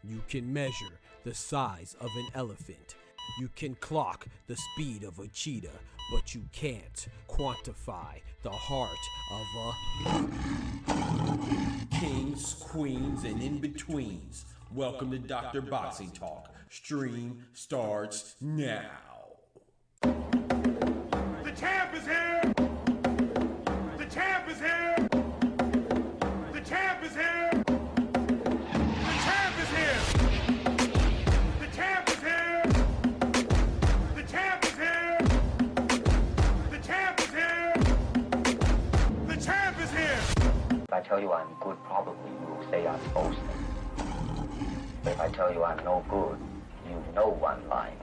You can measure the size of an elephant. You can clock the speed of a cheetah, but you can't quantify the heart of a kings, queens, and in-betweens. Welcome to Dr. Boxing Talk. Stream starts now. The champ is here! The champ is here! The champ is here! The champ is here! The champ is here! The champ is here! The champ is here! The champ is here! If I tell you I'm good, probably you will say I'm boasting. But if I tell you I'm no good, you know one line.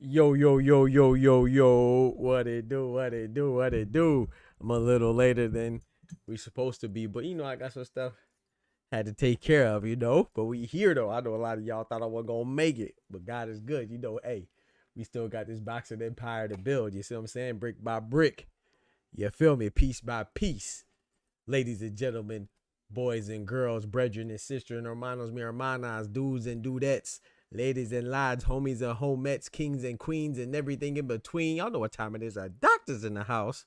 Yo, yo, yo, yo, yo, yo, what it do, what it do, what it do. I'm a little later than we supposed to be, but you know, I got some stuff had to take care of, you know, but we here though. I know a lot of y'all thought I wasn't gonna make it, but God is good, you know. Hey, we still got this boxing empire to build, you see what I'm saying? Brick by brick, you feel me? Piece by piece. Ladies and gentlemen, boys and girls, brethren and sisters and hermanos, mi hermanas, dudes and dudettes, ladies and lads, homies and homettes, kings and queens, and everything in between. Y'all know what time it is. Our doctor's in the house.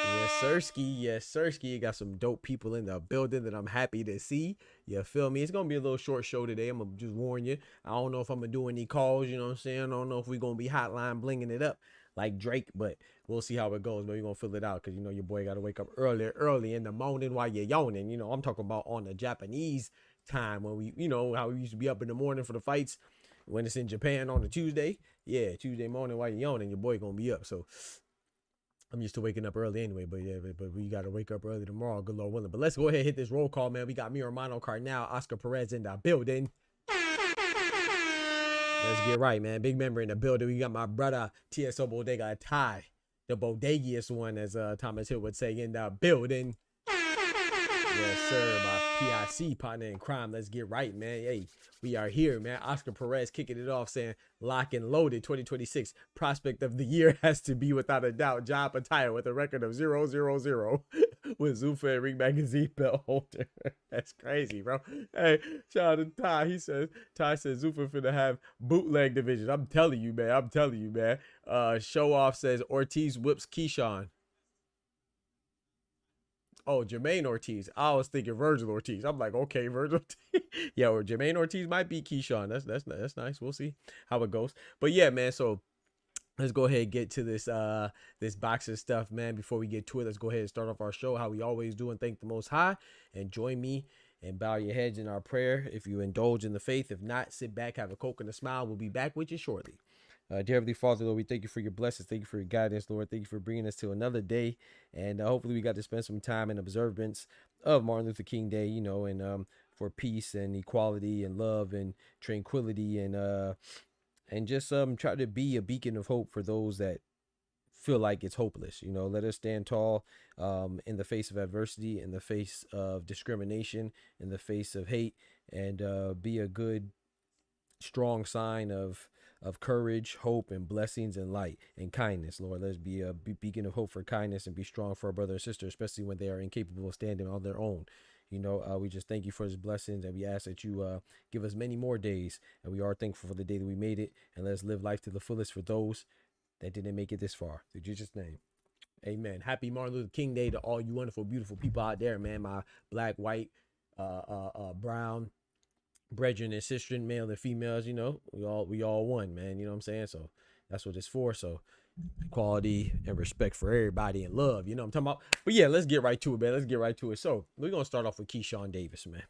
Yes, sirski. Yes, sirski. You got some dope people in the building that I'm happy to see. You feel me? It's going to be a little short show today. I'm going to just warn you. I don't know if I'm going to do any calls, you know what I'm saying? I don't know if we're going to be hotline blinging it up like Drake, but we'll see how it goes. But we're going to fill it out because, you know, your boy got to wake up early in the morning while you're yawning. You know, I'm talking about on the Japanese time when we, you know, how we used to be up in the morning for the fights when it's in Japan on a Tuesday. Yeah, Tuesday morning while you're yawning, your boy gonna be up. So I'm used to waking up early anyway, but yeah, but we gotta wake up early tomorrow, good Lord willing. But let's go ahead and hit this roll call, man. We got mi hermano Carnal, Oscar Perez in the building. Let's get right, man. Big member in the building. We got my brother TSO Bodega Ty, the bodegiest one, as Thomas Hill would say, in the building. Yes, sir. My PIC partner in crime. Let's get right, man. Hey, we are here, man. Oscar Perez kicking it off, saying lock and loaded 2026. Prospect of the year has to be, without a doubt, Jai Opetaia with a record of 0-0-0 with Zuffa and Ring Magazine belt holder. That's crazy, bro. Hey, shout out to Ty. Ty says Zuffa finna have bootleg division. I'm telling you, man. I'm telling you, man. Show off says Ortiz whips Keyshawn. Oh, Jermaine Ortiz. I was thinking Vergil Ortiz. I'm like, okay, Vergil Ortiz. Yeah, or Jermaine Ortiz might be Keyshawn. That's nice. We'll see how it goes. But yeah, man. So let's go ahead and get to this this boxing stuff, man. Before we get to it, let's go ahead and start off our show how we always do, and thank the Most High. And join me and bow your heads in our prayer if you indulge in the faith. If not, sit back, have a Coke and a smile. We'll be back with you shortly. Dear Heavenly Father, Lord, we thank you for your blessings. Thank you for your guidance, Lord. Thank you for bringing us to another day. And hopefully we got to spend some time in observance of Martin Luther King Day, and for peace and equality and love and tranquility and just try to be a beacon of hope for those that feel like it's hopeless. Let us stand tall in the face of adversity, in the face of discrimination, in the face of hate, and be a good, strong sign of courage, hope, and blessings and light and kindness. Lord, let's be a beacon of hope for kindness and be strong for our brother and sister, especially when they are incapable of standing on their own. We just thank you for his blessings, and we ask that you give us many more days. And we are thankful for the day that we made it, and let's live life to the fullest for those that didn't make it this far. In Jesus' name, amen. Happy Martin Luther King Day to all you wonderful, beautiful people out there, man. My black, white, brown brethren and sisters, male and females, we all one, man. You know what I'm saying? So that's what it's for. So equality and respect for everybody and love, you know what I'm talking about? But yeah, let's get right to it, man. Let's get right to it. So we're gonna start off with Keyshawn Davis, man.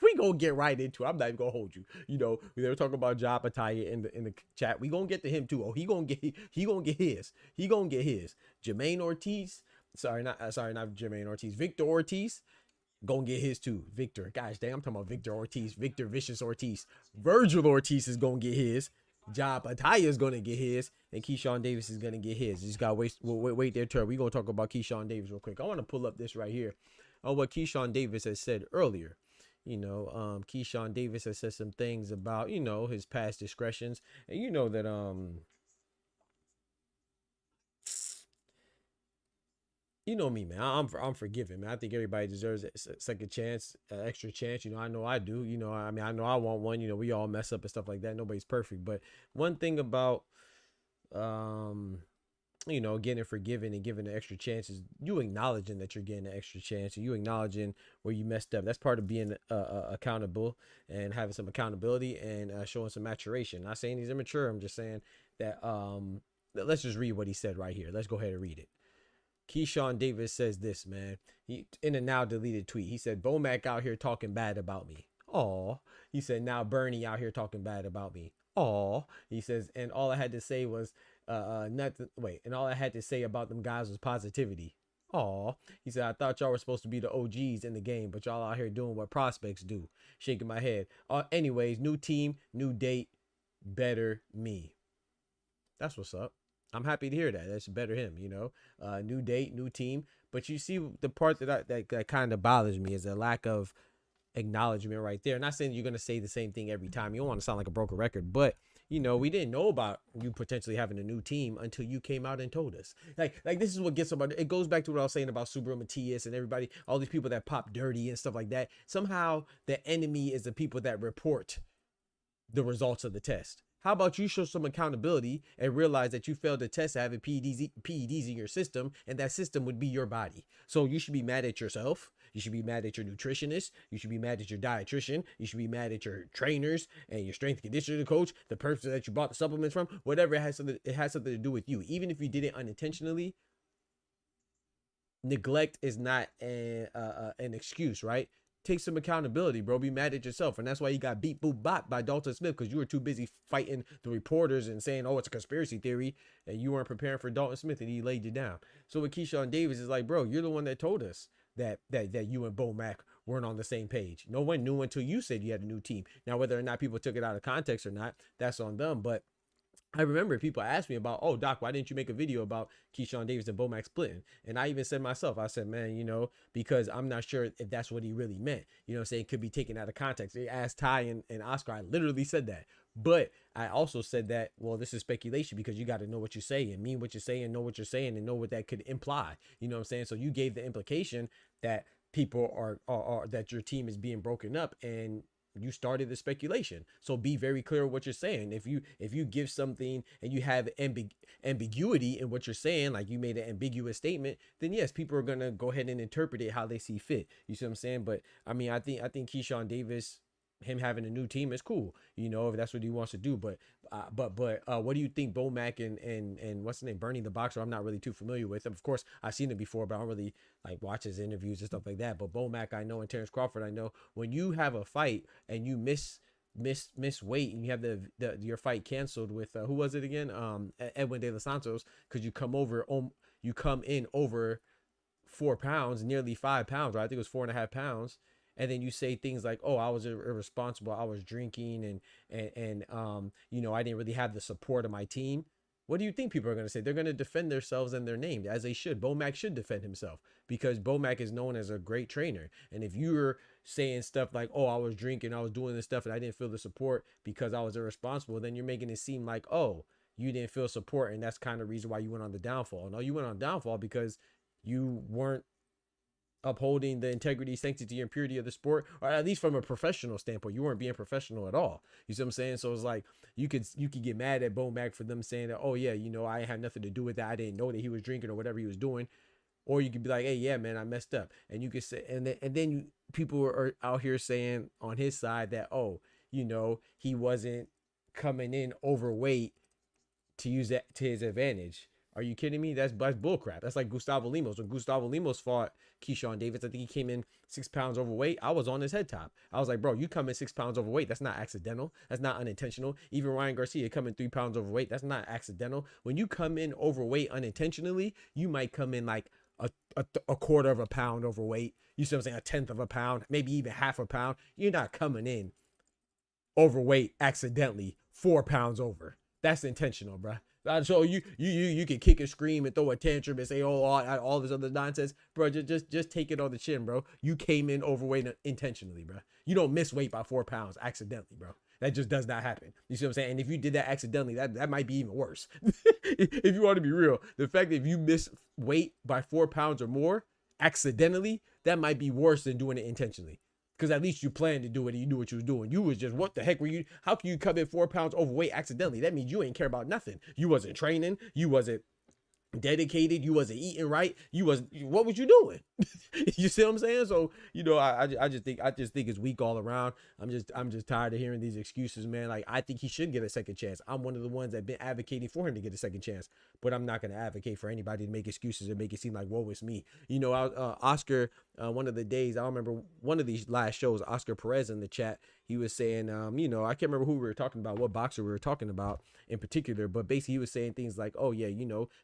We gonna get right into it. I'm not even gonna hold you. We were talking about Jai Opetaia in the chat. We gonna get to him too. Oh, he gonna get his. He gonna get his. Jermaine Ortiz. Sorry, not Jermaine Ortiz. Victor Ortiz. Gonna get his too. Victor. Gosh dang, I'm talking about Victor Ortiz. Victor Vicious Ortiz. Vergil Ortiz is gonna get his. Jai Opetaia is gonna get his. And Keyshawn Davis is gonna get his. You just gotta wait their turn. We're gonna talk about Keyshawn Davis real quick. I want to pull up this right here on what Keyshawn Davis has said earlier. Keyshawn Davis has said some things about, his past discretions. And you know that you know me, man. I'm forgiving, man. I think everybody deserves a second chance, extra chance. I know I do. I know I want one. We all mess up and stuff like that. Nobody's perfect. But one thing about, getting forgiven and giving an extra chance is you acknowledging that you're getting an extra chance, and you acknowledging where you messed up. That's part of being accountable and having some accountability and showing some maturation. Not saying he's immature. I'm just saying that let's just read what he said right here. Let's go ahead and read it. Keyshawn Davis says this, man. He in a now deleted tweet. He said, Bomac out here talking bad about me. Aw. He said, now Bernie out here talking bad about me. Aw. He says, and all I had to say was nothing. Wait, and all I had to say about them guys was positivity. Aw. He said, I thought y'all were supposed to be the OGs in the game, but y'all out here doing what prospects do. Shaking my head. Anyways, new team, new date, better me. That's what's up. I'm happy to hear that. That's better him, new date, new team. But you see the part that kind of bothers me is a lack of acknowledgement right there. Not saying you're going to say the same thing every time. You don't want to sound like a broken record, but we didn't know about you potentially having a new team until you came out and told us. Like this is what gets about it. It goes back to what I was saying about Subaru Matias and everybody, all these people that pop dirty and stuff like that. Somehow the enemy is the people that report the results of the test. How about you show some accountability and realize that you failed the test to having PEDs in your system, and that system would be your body. So you should be mad at yourself. You should be mad at your nutritionist. You should be mad at your dietitian. You should be mad at your trainers and your strength and conditioning coach, the person that you bought the supplements from, whatever. It has something to do with you. Even if you did it unintentionally, neglect is not an excuse, right? Take some accountability, bro. Be mad at yourself. And that's why you got beat boop bop by Dalton Smith, because you were too busy fighting the reporters and saying, oh, it's a conspiracy theory, and you weren't preparing for Dalton Smith, and he laid you down. So with Keyshawn Davis, is like, bro, you're the one that told us that you and Bo Mac weren't on the same page. No one knew until you said you had a new team. Now, whether or not people took it out of context or not, that's on them. But I remember people asked me about, oh, Doc, why didn't you make a video about Keyshawn Davis and Bomac splitting? And I even said myself, I said, man, because I'm not sure if that's what he really meant. Saying it could be taken out of context. They asked Ty and Oscar. I literally said that. But I also said that, well, this is speculation because you got to know what you say and mean what you say and know what you're saying and know what that could imply. You know what I'm saying? So you gave the implication that people are that your team is being broken up, and you started the speculation. So be very clear what you're saying. If you give something and you have ambiguity in what you're saying, like you made an ambiguous statement, then yes, people are gonna go ahead and interpret it how they see fit. You see what I'm saying? But I mean, I think Keyshawn Davis him having a new team is cool, if that's what he wants to do. But what do you think Bomac and what's his name, Bernie the Boxer? I'm not really too familiar with him. Of course, I've seen it before, but I don't really like watch his interviews and stuff like that. But Bomac, I know, and Terrence Crawford, I know, when you have a fight and you miss weight and you have your fight canceled with who was it again, Edwin De Los Santos, because you come in over 4 pounds, nearly 5 pounds, right? I think it was 4.5 pounds. And then you say things like, oh, I was irresponsible, I was drinking, and I didn't really have the support of my team. What do you think people are going to say? They're going to defend themselves and their name, as they should. Bomac should defend himself, because Bomac is known as a great trainer. And if you're saying stuff like, oh, I was drinking, I was doing this stuff, and I didn't feel the support because I was irresponsible, then you're making it seem like, oh, you didn't feel support, and that's kind of the reason why you went on the downfall. No, you went on downfall because you weren't upholding the integrity, sanctity, and purity of the sport, or at least from a professional standpoint. You weren't being professional at all. You see what I'm saying? So it's like you could get mad at Bomac for them saying that, oh yeah, I had nothing to do with that, I didn't know that he was drinking or whatever he was doing. Or you could be like, hey, yeah, man, I messed up. And you could say, and then people are out here saying on his side that, oh, he wasn't coming in overweight to use that to his advantage. Are you kidding me? That's bullcrap. That's like Gustavo Limos. When Gustavo Limos fought Keyshawn Davis, I think he came in 6 pounds overweight. I was on his head top. I was like, bro, you come in 6 pounds overweight. That's not accidental. That's not unintentional. Even Ryan Garcia coming 3 pounds overweight. That's not accidental. When you come in overweight unintentionally, you might come in like a quarter of a pound overweight. You see what I'm saying? A tenth of a pound, maybe even half a pound. You're not coming in overweight accidentally 4 pounds over. That's intentional, bro. So you can kick and scream and throw a tantrum and say, oh, all this other nonsense, bro. Just take it on the chin, bro. You came in overweight intentionally, bro. You don't miss weight by 4 pounds accidentally, bro. That just does not happen. You see what I'm saying? And if you did that accidentally, that might be even worse. If you want to be real, the fact that if you miss weight by 4 pounds or more accidentally, that might be worse than doing it intentionally. Because at least you planned to do it and you knew what you was doing. You was just, what the heck were you? How can you come in 4 pounds overweight accidentally? That means you ain't care about nothing. You wasn't training. You wasn't dedicated. You wasn't eating right. What was you doing? You see what I'm saying? So, I just think it's weak all around. I'm just tired of hearing these excuses, man. Like, I think he should get a second chance. I'm one of the ones that been advocating for him to get a second chance, but I'm not going to advocate for anybody to make excuses and make it seem like, whoa, it's me. Oscar, one of the days, I remember one of these last shows, Oscar Perez in the chat, he was saying, I can't remember who we were talking about, what boxer we were talking about in particular, but basically he was saying things like, oh yeah,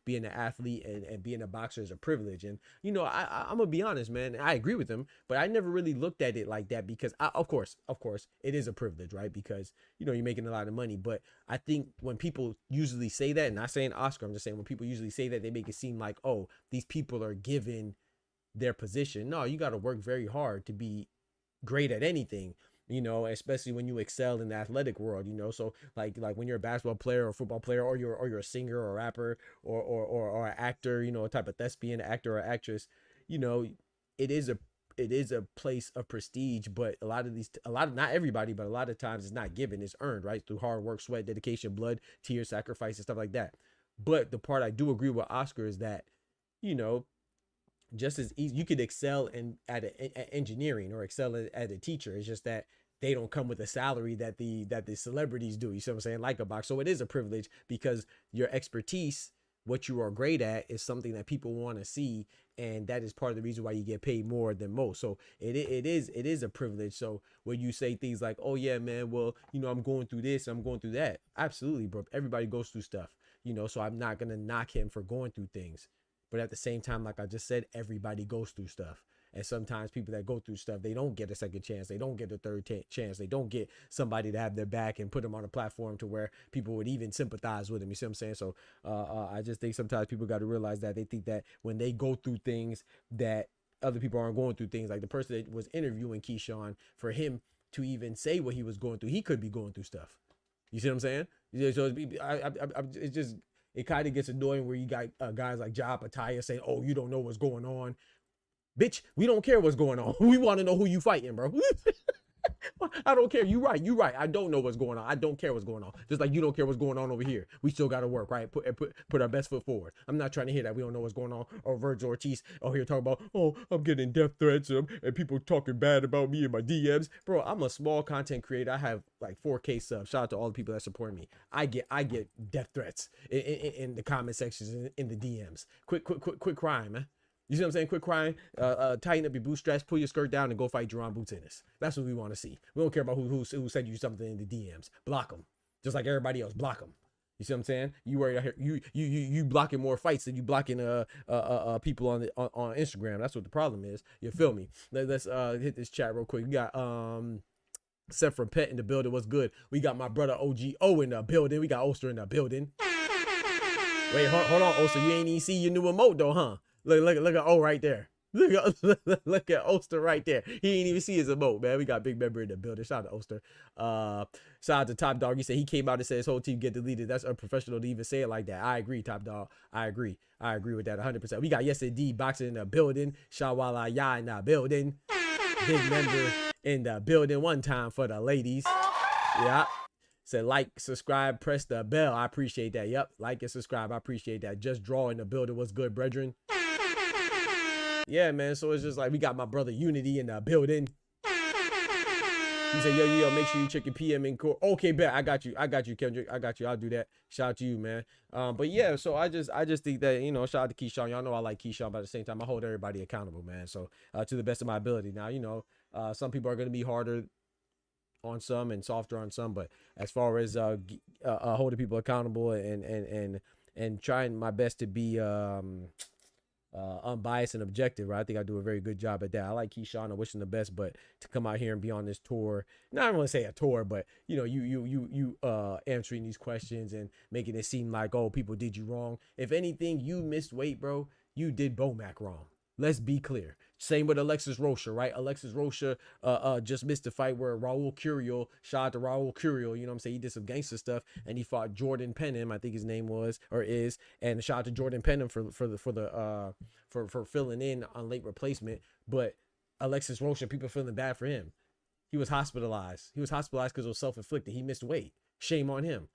being an athlete and being a boxer is a privilege. And, I'm gonna be honest, man, I agree with him, but I never really looked at it like that, because of course, it is a privilege, right? Because, you're making a lot of money. But I think when people usually say that, and not saying Oscar, I'm just saying when people usually say that, they make it seem like, oh, these people are given their position. No, you got to work very hard to be great at anything, especially when you excel in the athletic world, so like when you're a basketball player or football player, or you're a singer or a rapper or an actor, a type of thespian, actor or actress, it is a place of prestige. But not everybody, but a lot of times it's not given, it's earned, right? Through hard work, sweat, dedication, blood, tears, sacrifice, and stuff like that. But the part I do agree with Oscar is that, just as easy, you could excel at engineering or excel as a teacher. It's just that they don't come with a salary that the celebrities do. You see what I'm saying? Like a box. So it is a privilege, because your expertise, what you are great at, is something that people want to see, and that is part of the reason why you get paid more than most. So it is a privilege. So when you say things like, oh yeah, man, well, I'm going through this, I'm going through that. Absolutely, bro. Everybody goes through stuff, so I'm not gonna knock him for going through things. But at the same time, like I just said, everybody goes through stuff. And sometimes people that go through stuff, they don't get a second chance. They don't get a third chance. They don't get somebody to have their back and put them on a platform to where people would even sympathize with them. You see what I'm saying? So I just think sometimes people got to realize that they think that when they go through things, that other people aren't going through things. Like the person that was interviewing Keyshawn, for him to even say what he was going through, he could be going through stuff. You see what I'm saying? So it's just... It kind of gets annoying where you got guys like Jai Opetaia saying, oh, you don't know what's going on. Bitch, we don't care what's going on. We want to know who you fighting, bro. I don't care. You right. You right. I don't know what's going on. I don't care what's going on. Just like you don't care what's going on over here. We still got to work, right? Put our best foot forward. I'm not trying to hear that we don't know what's going on. Or Vergil Ortiz here talking about, oh, I'm getting death threats and people talking bad about me in my DMs. Bro, I'm a small content creator. I have like 4K subs. Shout out to all the people that support me. I get death threats in the comment sections, in the DMs. Quit crying, man. You see what I'm saying? Quit crying, tighten up your bootstraps, pull your skirt down, and go fight Jerron Boots Ennis. That's what we want to see. We don't care about who said you something in the DMs. Block them, just like everybody else. Block them. You see what I'm saying? You worry out here, you blocking more fights than you blocking people on Instagram. That's what the problem is. You feel me? Let's hit this chat real quick. We got Seth from Pet in the building. What's good? We got my brother OGO in the building. We got Oster in the building. Wait, hold on, Oster. You ain't even see your new emote though, huh? Look at O right there. Look at Oster right there. He ain't even see his emote, man. We got big member in the building. Shout out to Oster. Shout out to Top Dog. He said he came out and said his whole team get deleted. That's unprofessional to even say it like that. I agree, Top Dog. I agree with that 100%. We got Yes Indeed Boxing in the building. Shawala Ya in the building. Big member in the building. One time for the ladies. Yeah. Said like, subscribe, press the bell. I appreciate that. Yep. Like and subscribe. I appreciate that. Just draw in the building. What's good, brethren? Yeah, man. So it's just like we got my brother Unity in the building. He said, yo, make sure you check your PM in court. Okay, bet. I got you, Kendrick. I got you. I'll do that. Shout out to you, man. But yeah, so I just think that, you know, shout out to Keyshawn. Y'all know I like Keyshawn, but at the same time, I hold everybody accountable, man. So to the best of my ability. Now, you know, some people are going to be harder on some and softer on some, but as far as holding people accountable and trying my best to be unbiased and objective, right? I think I do a very good job at that. I like Keyshawn. I wish him the best, but to come out here and be on this tour, not want to say a tour, but you know, you answering these questions and making it seem like, oh, people did you wrong. If anything, you missed weight, bro. You did Bomac wrong. Let's be clear. Same with Alexis Rocha, right? Alexis Rocha just missed the fight where Raul Curiel, shout out to Raul Curiel, you know what I'm saying? He did some gangster stuff and he fought Jordan Penham, I think his name was or is, and shout out to Jordan Penham for filling in on late replacement. But Alexis Rocha, people feeling bad for him. He was hospitalized. He was hospitalized because it was self-inflicted. He missed weight. Shame on him.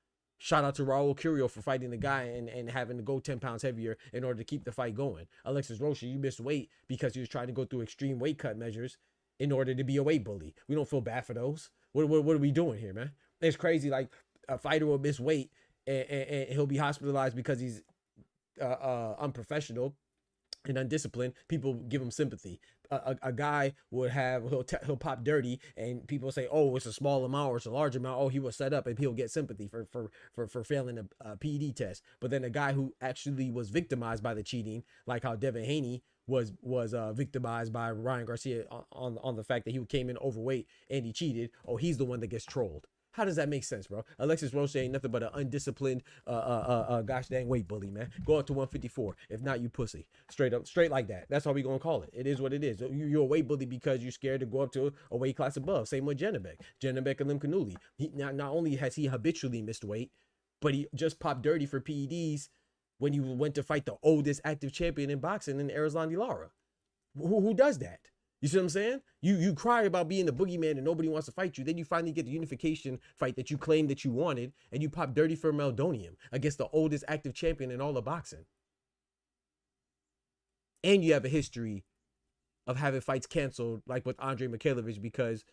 Shout out to Raul Curiel for fighting the guy and having to go 10 pounds heavier in order to keep the fight going. Alexis Rocha, you missed weight because he was trying to go through extreme weight cut measures in order to be a weight bully. We don't feel bad for those. What are we doing here, man? It's crazy. Like a fighter will miss weight and he'll be hospitalized because he's unprofessional and undisciplined. People give him sympathy. A guy would have, he'll pop dirty and people say, oh, it's a small amount or it's a large amount. Oh, he was set up, and he'll get sympathy for failing a PED test. But then a guy who actually was victimized by the cheating, like how Devin Haney was victimized by Ryan Garcia on the fact that he came in overweight and he cheated. Oh, he's the one that gets trolled. How does that make sense, bro? Alexis Rocha ain't nothing but an undisciplined, gosh dang weight bully, man. Go up to 154. If not, you pussy. Straight up, straight like that. That's how we gonna call it. It is what it is. You're a weight bully because you're scared to go up to a weight class above. Same with Janabek and Limkanuli. Not only has he habitually missed weight, but he just popped dirty for PEDs when he went to fight the oldest active champion in boxing in Arizlan Lara. Who does that? You see what I'm saying? You cry about being the boogeyman and nobody wants to fight you. Then you finally get the unification fight that you claimed that you wanted, and you pop dirty for Meldonium against the oldest active champion in all of boxing. And you have a history of having fights canceled, like with Andre Mikhailovich, because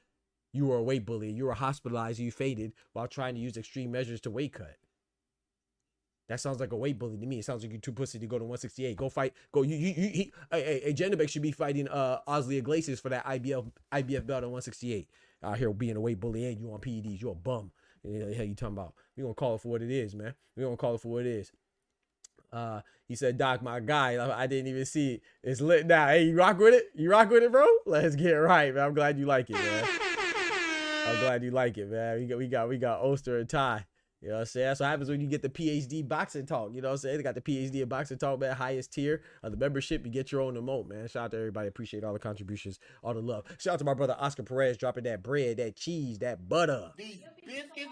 you were a weight bully, you were hospitalized, you faded while trying to use extreme measures to weight cut. That sounds like a weight bully to me. It sounds like you're too pussy to go to 168. Go fight. Go. Janabek should be fighting Osley Iglesias for that IBF belt at 168. Out here being a weight bully and you on PEDs. You a bum. You know, the hell you talking about? We gonna call it for what it is, man. We gonna call it for what it is. He said, Doc, my guy. I didn't even see it. It's lit now. Hey, you rock with it? You rock with it, bro? Let's get it right, man. I'm glad you like it, man. I'm glad you like it, man. We got Oster and Ty. You know what I'm saying? That's what happens when you get the PhD boxing talk. You know what I'm saying? They got the PhD in boxing talk, man. Highest tier of the membership. You get your own emote, man. Shout out to everybody. Appreciate all the contributions, all the love. Shout out to my brother Oscar Perez dropping that bread, that cheese, that butter. These biscuits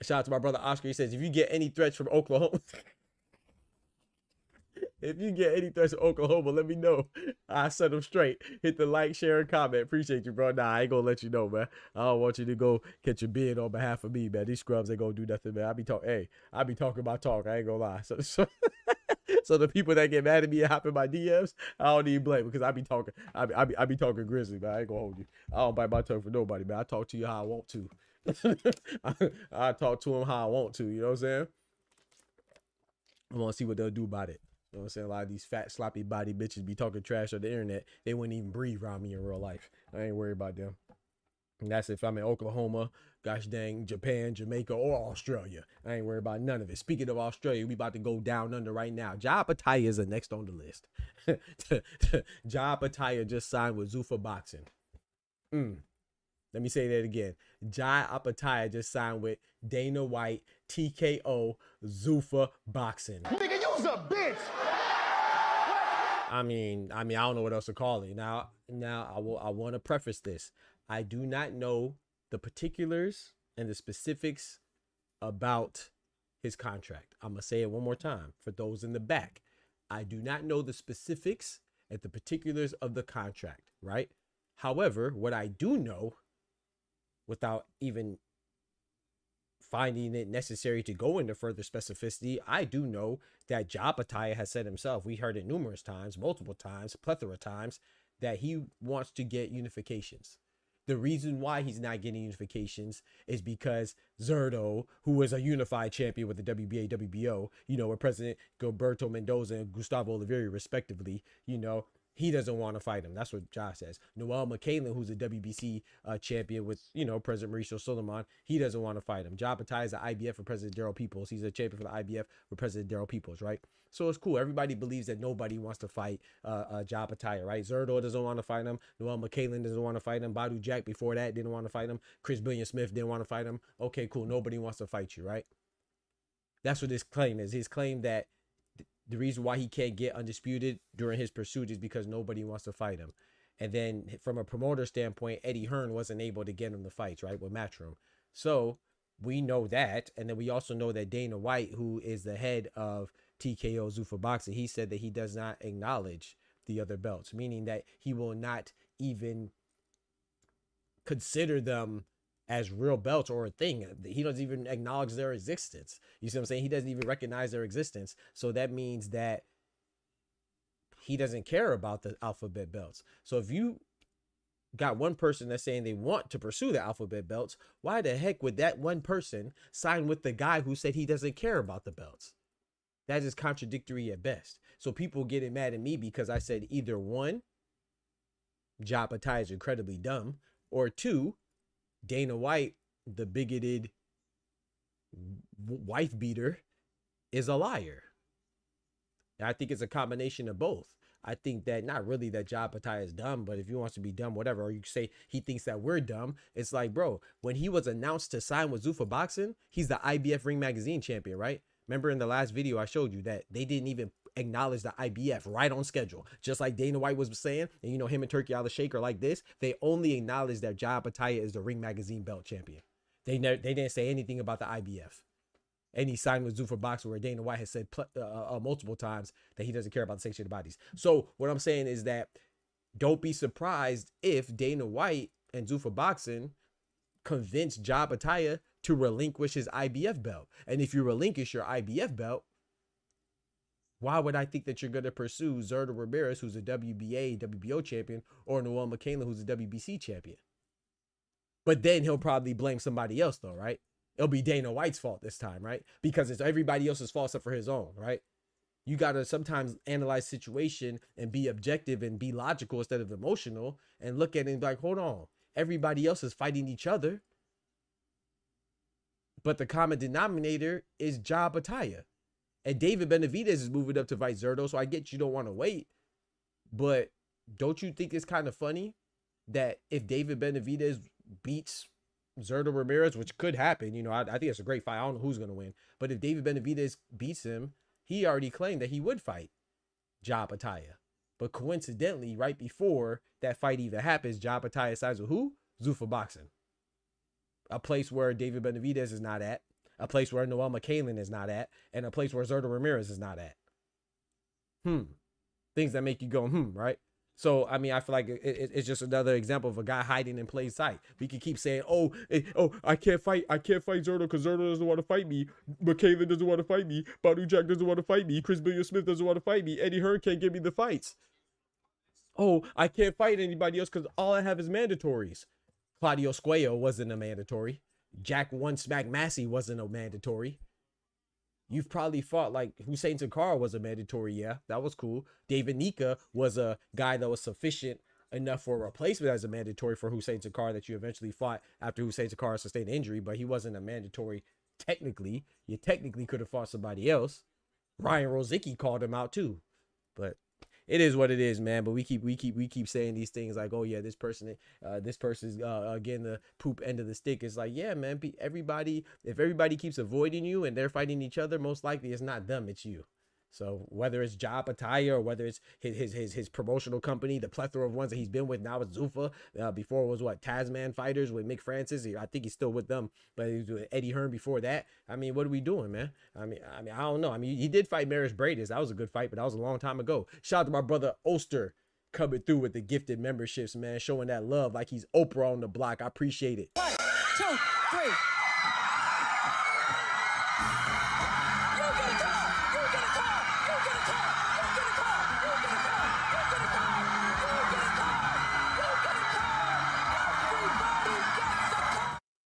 Shout Shout out to my brother Oscar. He says, if you get any threats from Oklahoma, if you get any threats from Oklahoma, let me know. I set them straight. Hit the like, share, and comment. Appreciate you, bro. Nah, I ain't gonna let you know, man. I don't want you to go catch your bid on behalf of me, man. These scrubs ain't gonna do nothing, man. I be talking my talk. I ain't gonna lie. So the people that get mad at me and hop in my DMs, I don't even blame because I be talking grizzly, man. I ain't gonna hold you. I don't bite my tongue for nobody, man. I talk to you how I want to. I talk to them how I want to. You know what I'm saying? I want to see what they'll do about it. You know what I'm saying? A lot of these fat, sloppy body bitches be talking trash on the internet. They wouldn't even breathe around me in real life. I ain't worried about them. And that's if I'm in Oklahoma, gosh dang, Japan, Jamaica, or Australia. I ain't worried about none of it. Speaking of Australia, we about to go down under right now. Jai Opetaia is the next on the list. Jai Opetaia just signed with Zuffa Boxing. Let me say that again. Jai Opetaia just signed with Dana White, TKO, Zuffa Boxing. Nigga, you's a bitch. I mean, I don't know what else to call it. Now I want to preface this. I do not know the particulars and the specifics about his contract. I'm gonna say it one more time for those in the back. I do not know the specifics and the particulars of the contract, right? However, what I do know, without even finding it necessary to go into further specificity, I do know that Jai Opetaia has said himself, we heard it numerous times, multiple times, plethora of times, that he wants to get unifications. The reason why he's not getting unifications is because Zurdo, who is a unified champion with the WBA, WBO, you know, with President Gilberto Mendoza and Gustavo Oliveira, respectively, you know, he doesn't want to fight him. That's what Jai says. Noel McCallan, who's a WBC champion with, you know, President Mauricio Suleiman, he doesn't want to fight him. Jai Opetaia is the IBF for President Daryl Peoples. He's a champion for the IBF for President Daryl Peoples, right? So it's cool. Everybody believes that nobody wants to fight Jai Opetaia, right? Zurdo doesn't want to fight him. Noel McCallan doesn't want to fight him. Badu Jack before that didn't want to fight him. Chris Billion Smith didn't want to fight him. Okay, cool. Nobody wants to fight you, right? That's what his claim is. His claim that the reason why he can't get undisputed during his pursuit is because nobody wants to fight him. And then from a promoter standpoint, Eddie Hearn wasn't able to get him the fights, right, with Matchroom. So we know that. And then we also know that Dana White, who is the head of TKO Zuffa Boxing, he said that he does not acknowledge the other belts, meaning that he will not even consider them as real belts or a thing. He doesn't even acknowledge their existence. You see what I'm saying? He doesn't even recognize their existence. So that means that he doesn't care about the alphabet belts. So if you got one person that's saying they want to pursue the alphabet belts, why the heck would that one person sign with the guy who said he doesn't care about the belts? That is contradictory at best. So people getting mad at me because I said either one, Jai Opetaia is incredibly dumb, or two, Dana White, the bigoted wife beater, is a liar. And I think it's a combination of both. I think that not really that Jai Opetaia is dumb, but if he wants to be dumb, whatever, or you say he thinks that we're dumb, it's like, bro, when he was announced to sign with Zuffa Boxing, he's the IBF Ring Magazine champion, right? Remember in the last video I showed you that they didn't even acknowledge the IBF right on schedule, just like Dana White was saying, and you know him and Turkey Al Sheikh are like this. They only acknowledged that Jai Opetaia is the Ring Magazine belt champion. They didn't say anything about the IBF. And he signed with Zuffa Boxing, where Dana White has said multiple times that he doesn't care about the sanctioned bodies. So what I'm saying is that don't be surprised if Dana White and Zuffa Boxing convince Jai Opetaia to relinquish his IBF belt. And if you relinquish your IBF belt, why would I think that you're going to pursue Zurdo Ramirez, who's a WBA, WBO champion, or Noel McCallan, who's a WBC champion? But then he'll probably blame somebody else, though, right? It'll be Dana White's fault this time, right? Because it's everybody else's fault except for his own, right? You got to sometimes analyze situation and be objective and be logical instead of emotional and look at it and be like, hold on, everybody else is fighting each other. But the common denominator is Jai Opetaia. And David Benavidez is moving up to fight Zurdo, so I get you don't want to wait. But don't you think it's kind of funny that if David Benavidez beats Zurdo Ramirez, which could happen, you know, I think it's a great fight. I don't know who's going to win. But if David Benavidez beats him, he already claimed that he would fight Jai Opetaia. But coincidentally, right before that fight even happens, Jai Opetaia signs with who? Zuffa Boxing. A place where David Benavidez is not at. a place where Noel McCallan is not at, and a place where Zurdo Ramirez is not at. Things that make you go, right? So, I mean, I feel like it's just another example of a guy hiding in plain sight. We can keep saying, oh, I can't fight Zurdo because Zurdo doesn't want to fight me. McCallan doesn't want to fight me. Badu Jack doesn't want to fight me. Chris Billiard Smith doesn't want to fight me. Eddie Hearn can't give me the fights. Oh, I can't fight anybody else because all I have is mandatories. Claudio Squayo wasn't a mandatory. Jack One Smack Massey wasn't a mandatory. You've probably fought like Hussein Takar was a mandatory. Yeah, that was cool. David Nika was a guy that was sufficient enough for a replacement as a mandatory for Hussein Takar that you eventually fought after Hussein Takar sustained injury, but he wasn't a mandatory technically. You technically could have fought somebody else. Ryan Rozicki called him out too, but it is what it is, man. But we keep saying these things like, oh yeah, this person's getting the poop end of the stick. It's like, yeah, man. If everybody keeps avoiding you and they're fighting each other, most likely it's not them, it's you. So whether it's Jai Opetaia or whether it's his promotional company, the plethora of ones that he's been with now with Zuffa, before it was what, Tasman Fighters with Mick Francis. I think he's still with them, but he was with Eddie Hearn before that. I mean, what are we doing, man? I mean, I don't know. I mean, he did fight Maris Bradis. That was a good fight, but that was a long time ago. Shout out to my brother Oster coming through with the gifted memberships, man, showing that love like he's Oprah on the block. I appreciate it. 1, 2, 3.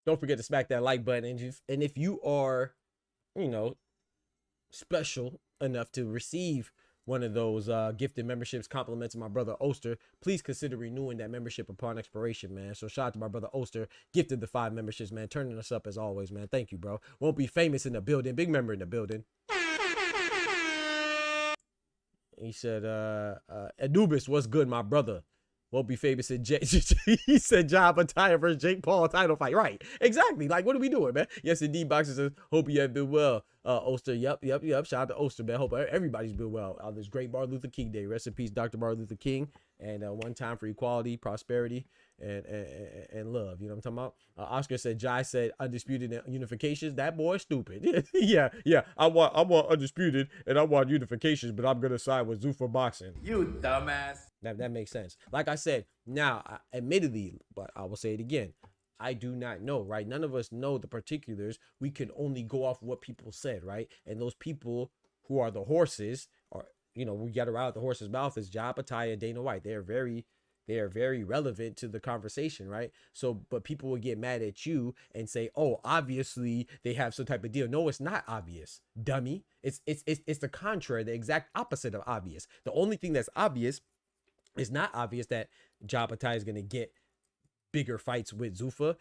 Don't forget to smack that like button. And if you are, special enough to receive one of those gifted memberships, compliments of my brother Oster, please consider renewing that membership upon expiration, man. So shout out to my brother Oster, gifted the 5 memberships, man, turning us up as always, man. Thank you, bro. Won't be famous in the building, big member in the building. He said, Anubis, what's good, my brother? Won't be famous in he said Jai Opetaia versus Jake Paul title fight. Right. Exactly. Like, what are we doing, man? Yes, indeed. Boxer says, hope you have been well. Oster, yep. Shout out to Oster, man. Hope everybody's been well on this great Martin Luther King Day. Rest in peace, Dr. Martin Luther King. And one time for equality, prosperity, and love. You know what I'm talking about? Oscar said, Jai said undisputed unifications. That boy stupid. yeah. I want undisputed and I want unifications, but I'm gonna side with Zuffa Boxing. You dumbass. That makes sense. Like I said, now, admittedly, but I will say it again, I do not know, right? None of us know the particulars. We can only go off what people said, right? And those people who are the horses, or we got to ride out the horse's mouth, is Jai Opetaia and Dana White. They are very relevant to the conversation, right? So, but people will get mad at you and say, oh, obviously they have some type of deal. No, it's not obvious, dummy. It's the contrary, the exact opposite of obvious. The only thing that's obvious, it's not obvious that Jai Opetaia is going to get bigger fights with Zuffa.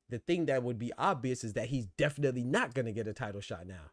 The thing that would be obvious is that he's definitely not going to get a title shot now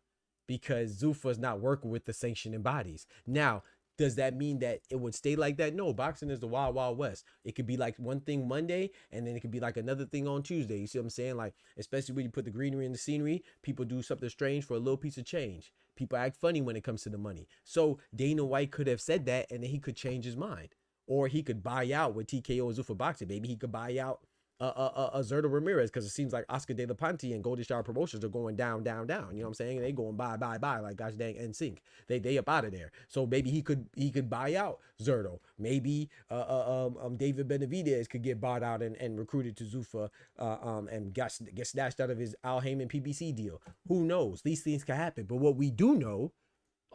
because Zuffa is not working with the sanctioning bodies. Now, does that mean that it would stay like that? No, boxing is the wild, wild west. It could be like one thing Monday and then it could be like another thing on Tuesday. You see what I'm saying? Like, especially when you put the greenery in the scenery, people do something strange for a little piece of change. People act funny when it comes to the money. So Dana White could have said that and then he could change his mind. Or he could buy out with TKO and Zuffa Boxing. Maybe he could buy out Zurdo Ramirez because it seems like Oscar De La Ponte and Golden Shower Promotions are going down. You know what I'm saying? They going bye like gosh dang NSYNC. They up out of there. So maybe he could buy out Zurdo. Maybe David Benavidez could get bought out and recruited to Zuffa and get snatched out of his Al Heyman PBC deal. Who knows? These things can happen. But what we do know,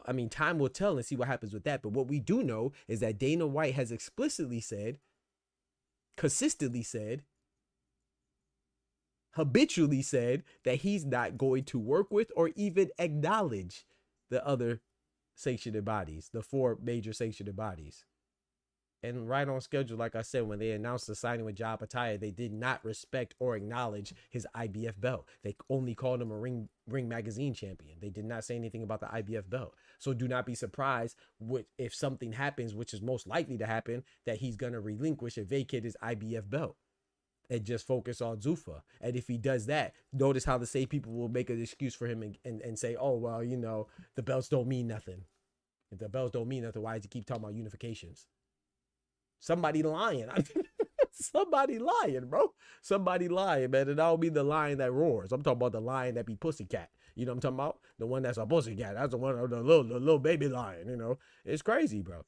I mean, time will tell and see what happens with that. But what we do know is that Dana White has explicitly said, consistently said, habitually said that he's not going to work with or even acknowledge the other sanctioned bodies, the 4 major sanctioned bodies. And right on schedule, like I said, when they announced the signing with Jai Opetaia, they did not respect or acknowledge his IBF belt. They only called him a Ring Magazine champion. They did not say anything about the IBF belt. So do not be surprised if something happens, which is most likely to happen, that he's going to relinquish and vacate his IBF belt and just focus on Zuffa. And if he does that, notice how the same people will make an excuse for him and say, oh, well, the belts don't mean nothing. If the belts don't mean nothing, why does he keep talking about unifications? Somebody lying. Somebody lying, bro. Somebody lying, man. And that'll be the lion that roars. I'm talking about the lion that be pussycat. You know what I'm talking about? The one that's a pussycat. That's the one, the little baby lion. You know, it's crazy, bro.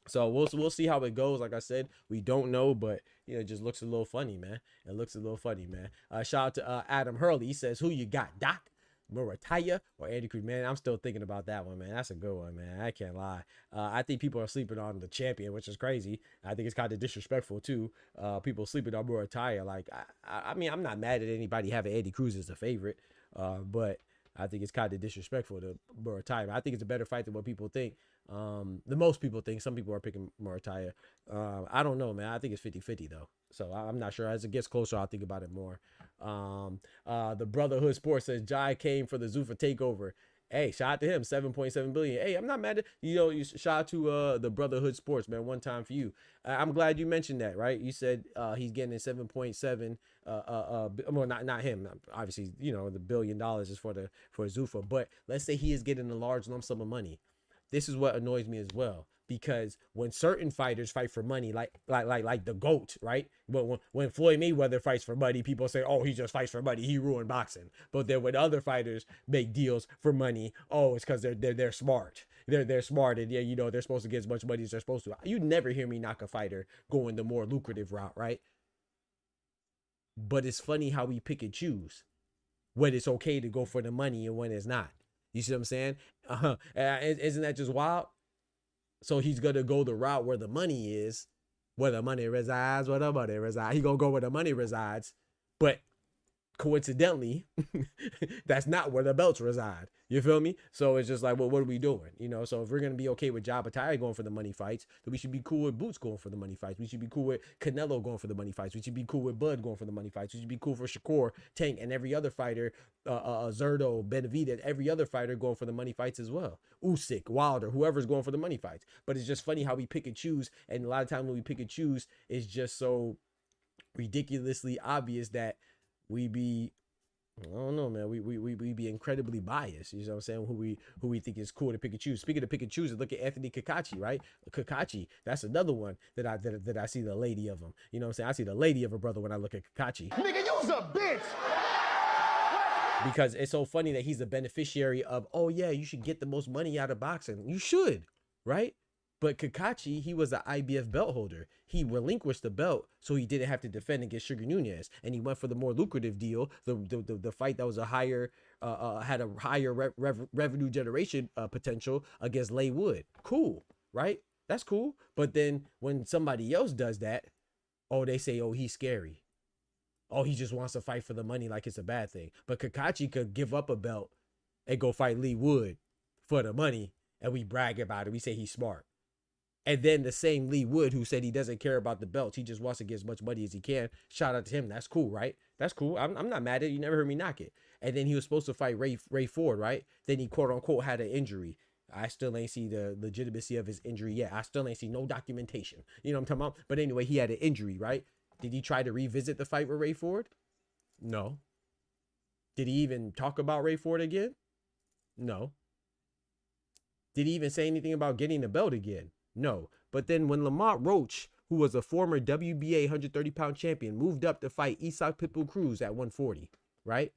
So we'll see how it goes. Like I said, we don't know, but you know, it just looks a little funny, man. It looks a little funny, man. Shout out to Adam Hurley. He says, "Who you got, Doc? Murataya or Andy Cruz?" Man, I'm still thinking about that one, man. That's a good one, man. I can't lie. I think people are sleeping on the champion, which is crazy. I think it's kind of disrespectful too. People sleeping on Murataya. Like, I mean, I'm not mad at anybody having Andy Cruz as a favorite, but I think it's kind of disrespectful to Murataya. I think it's a better fight than what people think. The most people think. Some people are picking Murataya. I don't know, man. I think it's 50-50 though. So I'm not sure. As it gets closer, I'll think about it more. The Brotherhood Sports says Jai came for the Zuffa takeover. Hey, shout out to him. 7.7 billion. Hey, I'm not mad at you shout out to the Brotherhood Sports, man. One time for you. I'm glad you mentioned that, right? You said he's getting 7.7. Well, not him. Obviously, you know, the $1 billion is for Zuffa. But let's say he is getting a large lump sum of money. This is what annoys me as well, because when certain fighters fight for money, like the GOAT, right? But when Floyd Mayweather fights for money, people say, "Oh, he just fights for money. He ruined boxing." But then when other fighters make deals for money, oh, it's because they're smart. They're smart, and yeah, you know, they're supposed to get as much money as they're supposed to. You never hear me knock a fighter going the more lucrative route, right? But it's funny how we pick and choose when it's okay to go for the money and when it's not. You see what I'm saying? Isn't that just wild? So he's going to go the route where the money is, where the money resides, where the money resides. He's going to go where the money resides. But coincidentally, that's not where the belts reside. You feel me? So it's just like, well, what are we doing? You know, so if we're going to be okay with Jai Opetaia going for the money fights, then we should be cool with Boots going for the money fights. We should be cool with Canelo going for the money fights. We should be cool with Bud going for the money fights. We should be cool for Shakur, Tank, and every other fighter, Zerdo, Benavidez, every other fighter going for the money fights as well. Usyk, Wilder, whoever's going for the money fights. But it's just funny how we pick and choose. And a lot of times when we pick and choose, it's just so ridiculously obvious that we be, I don't know, man. We be incredibly biased. You know what I'm saying? Who we think is cool to pick and choose. Speaking of pick and choose, look at Anthony Kakachi, right? Kakachi, that's another one that I see the lady of him. You know what I'm saying? I see the lady of a brother when I look at Kakachi. Nigga, you's a bitch. Because it's so funny that he's the beneficiary of, oh yeah, you should get the most money out of boxing. You should, right? But Kakachi, he was an IBF belt holder. He relinquished the belt so he didn't have to defend against Sugar Nunez, and he went for the more lucrative deal, the fight that was a higher, had a higher revenue generation potential against Leigh Wood. Cool, right? That's cool. But then when somebody else does that, oh, they say, oh, he's scary. Oh, he just wants to fight for the money like it's a bad thing. But Kakachi could give up a belt and go fight Leigh Wood for the money, and we brag about it. We say he's smart. And then the same Leigh Wood who said he doesn't care about the belts, he just wants to get as much money as he can. Shout out to him. That's cool, right? That's cool. I'm not mad at it. You never heard me knock it. And then he was supposed to fight Ray Ford, right? Then he quote unquote had an injury. I still ain't see the legitimacy of his injury yet. I still ain't see no documentation. You know what I'm talking about? But anyway, he had an injury, right? Did he try to revisit the fight with Ray Ford? No. Did he even talk about Ray Ford again? No. Did he even say anything about getting the belt again? No. But then when Lamont Roach, who was a former WBA 130-pound champion, moved up to fight Isak Pitbull Cruz at 140, right?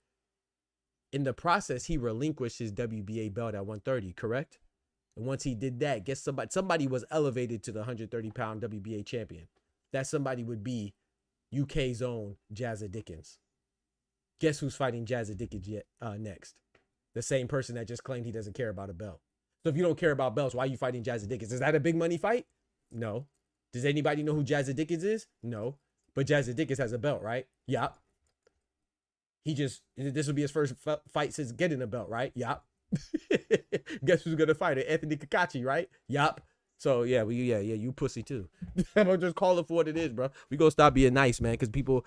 In the process, he relinquished his WBA belt at 130, correct? And once he did that, guess somebody was elevated to the 130-pound WBA champion. That somebody would be UK's own Jazza Dickens. Guess who's fighting Jazza Dickens next? The same person that just claimed he doesn't care about a belt. So if you don't care about belts, why are you fighting Jazza Dickens? Is that a big money fight? No. Does anybody know who Jazza Dickens is? No. But Jazza Dickens has a belt, right? Yup. This will be his first fight since getting a belt, right? Yup. Guess who's gonna fight it? Anthony Kakachi, right? Yup. So yeah, you pussy too. I'm gonna just call it for what it is, bro. We gonna stop being nice, man, because people